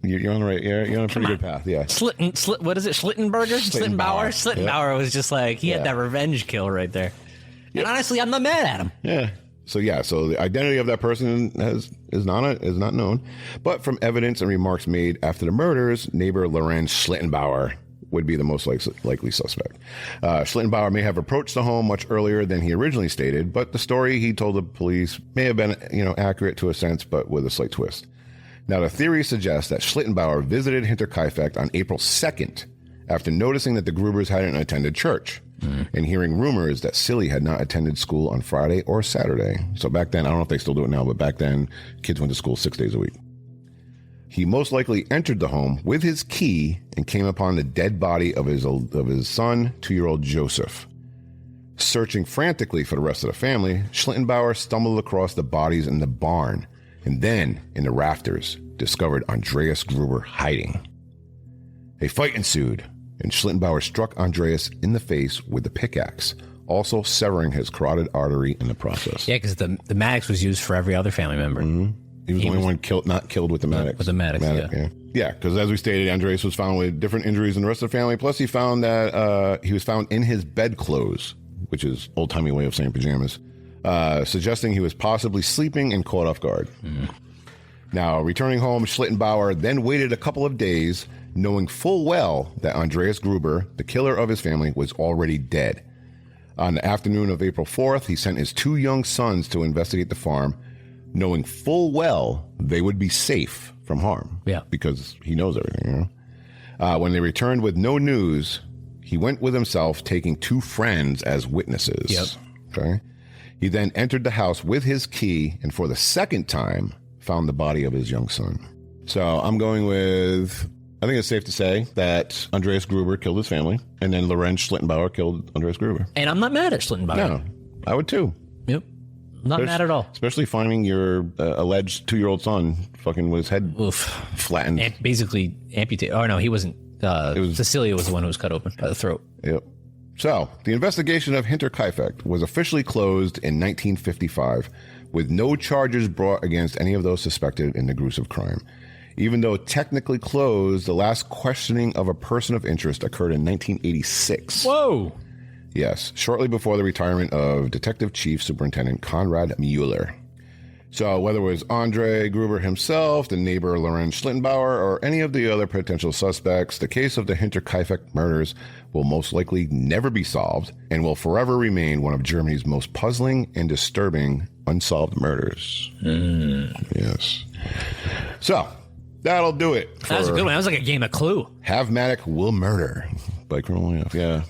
You're on the right. You're on a pretty good path. Yeah. What is it? Schlittenbauer was just like he had that revenge kill right there. And honestly, I'm not mad at him. Yeah. So the identity of that person is not known, but from evidence and remarks made after the murders, neighbor Lorenz Schlittenbauer would be the most likely suspect. Schlittenbauer may have approached the home much earlier than he originally stated, but the story he told the police may have been, accurate to a sense, but with a slight twist. Now, the theory suggests that Schlittenbauer visited Hinterkaifeck on April 2nd after noticing that the Grubers hadn't attended church and hearing rumors that Silly had not attended school on Friday or Saturday. So back then, I don't know if they still do it now, but back then, kids went to school 6 days a week. He most likely entered the home with his key and came upon the dead body of his son, 2-year-old Joseph. Searching frantically for the rest of the family, Schlittenbauer stumbled across the bodies in the barn and then, in the rafters, discovered Andreas Gruber hiding. A fight ensued, and Schlittenbauer struck Andreas in the face with the pickaxe, also severing his carotid artery in the process. Yeah, because the Maddox was used for every other family member. He was the only one not killed with the Maddox. With the Maddox, yeah. Yeah, because as we stated, Andreas was found with different injuries than the rest of the family. Plus, he found that he was found in his bedclothes, which is old-timey way of saying pajamas, suggesting he was possibly sleeping and caught off guard. Now, returning home, Schlittenbauer then waited a couple of days, knowing full well that Andreas Gruber, the killer of his family, was already dead. On the afternoon of April 4th, he sent his 2 young sons to investigate the farm, knowing full well they would be safe from harm. Yeah. Because he knows everything, When they returned with no news, he went with himself, taking 2 friends as witnesses. Yep. Okay. He then entered the house with his key and for the second time found the body of his young son. So I'm going with, I think it's safe to say that Andreas Gruber killed his family and then Lorenz Schlittenbauer killed Andreas Gruber. And I'm not mad at Schlittenbauer. No, I would too. Yep. Not mad at all. Especially finding your alleged 2-year-old son fucking with his head flattened. Basically amputated. Oh, no, he wasn't. Cecilia was the one who was cut open by the throat. Yep. So, the investigation of Hinterkaifeck was officially closed in 1955, with no charges brought against any of those suspected in the gruesome crime. Even though technically closed, the last questioning of a person of interest occurred in 1986. Whoa! Yes, shortly before the retirement of Detective Chief Superintendent Conrad Mueller. So whether it was Andre Gruber himself, the neighbor Lorenz Schlittenbauer, or any of the other potential suspects, the case of the Hinterkaifeck murders will most likely never be solved and will forever remain one of Germany's most puzzling and disturbing unsolved murders. Yes. So that'll do it. That was a good one. That was like a game of Clue. Have Mattock will murder by criminal AF. Yeah.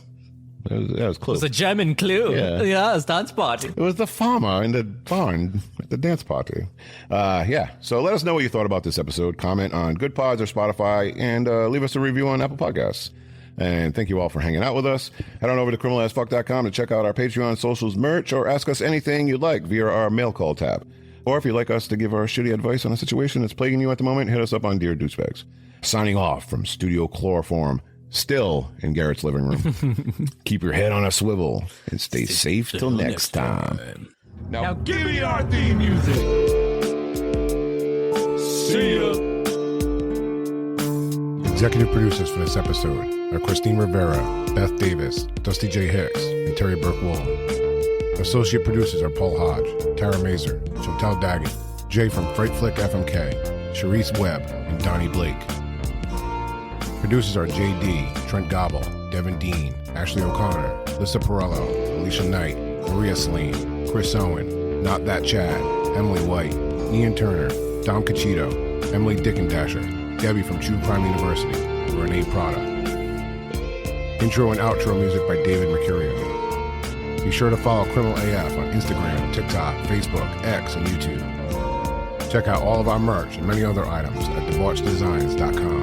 That was Clue. It was a German Clue. Yeah. It's dance party. It was the farmer in the barn at the dance party. Yeah. So let us know what you thought about this episode. Comment on Good Pods or Spotify and leave us a review on Apple Podcasts. And thank you all for hanging out with us. Head on over to criminalasfuck.com to check out our Patreon socials merch or ask us anything you'd like via our mail call tab. Or if you'd like us to give our shitty advice on a situation that's plaguing you at the moment, hit us up on Dear Douchebags. Signing off from Studio Chloroform, still in Garrett's living room. Keep your head on a swivel and stay safe till next time. Now give me our theme music. See ya. Executive producers for this episode are Christine Rivera, Beth Davis, Dusty J. Hicks, and Terry Burke-Wall. Associate producers are Paul Hodge, Tara Mazer, Chantal Daggett, Jay from Fright Flick FMK, Sharice Webb, and Donnie Blake. Producers are JD, Trent Gobble, Devin Dean, Ashley O'Connor, Lisa Perello, Alicia Knight, Maria Saline, Chris Owen, Not That Chad, Emily White, Ian Turner, Dom Cachito, Emily Dickendasher, Debbie from True Crime University, and Renee Prada. Intro and outro music by David Mercurio. Be sure to follow Criminal AF on Instagram, TikTok, Facebook, X, and YouTube. Check out all of our merch and many other items at debauchdesigns.com.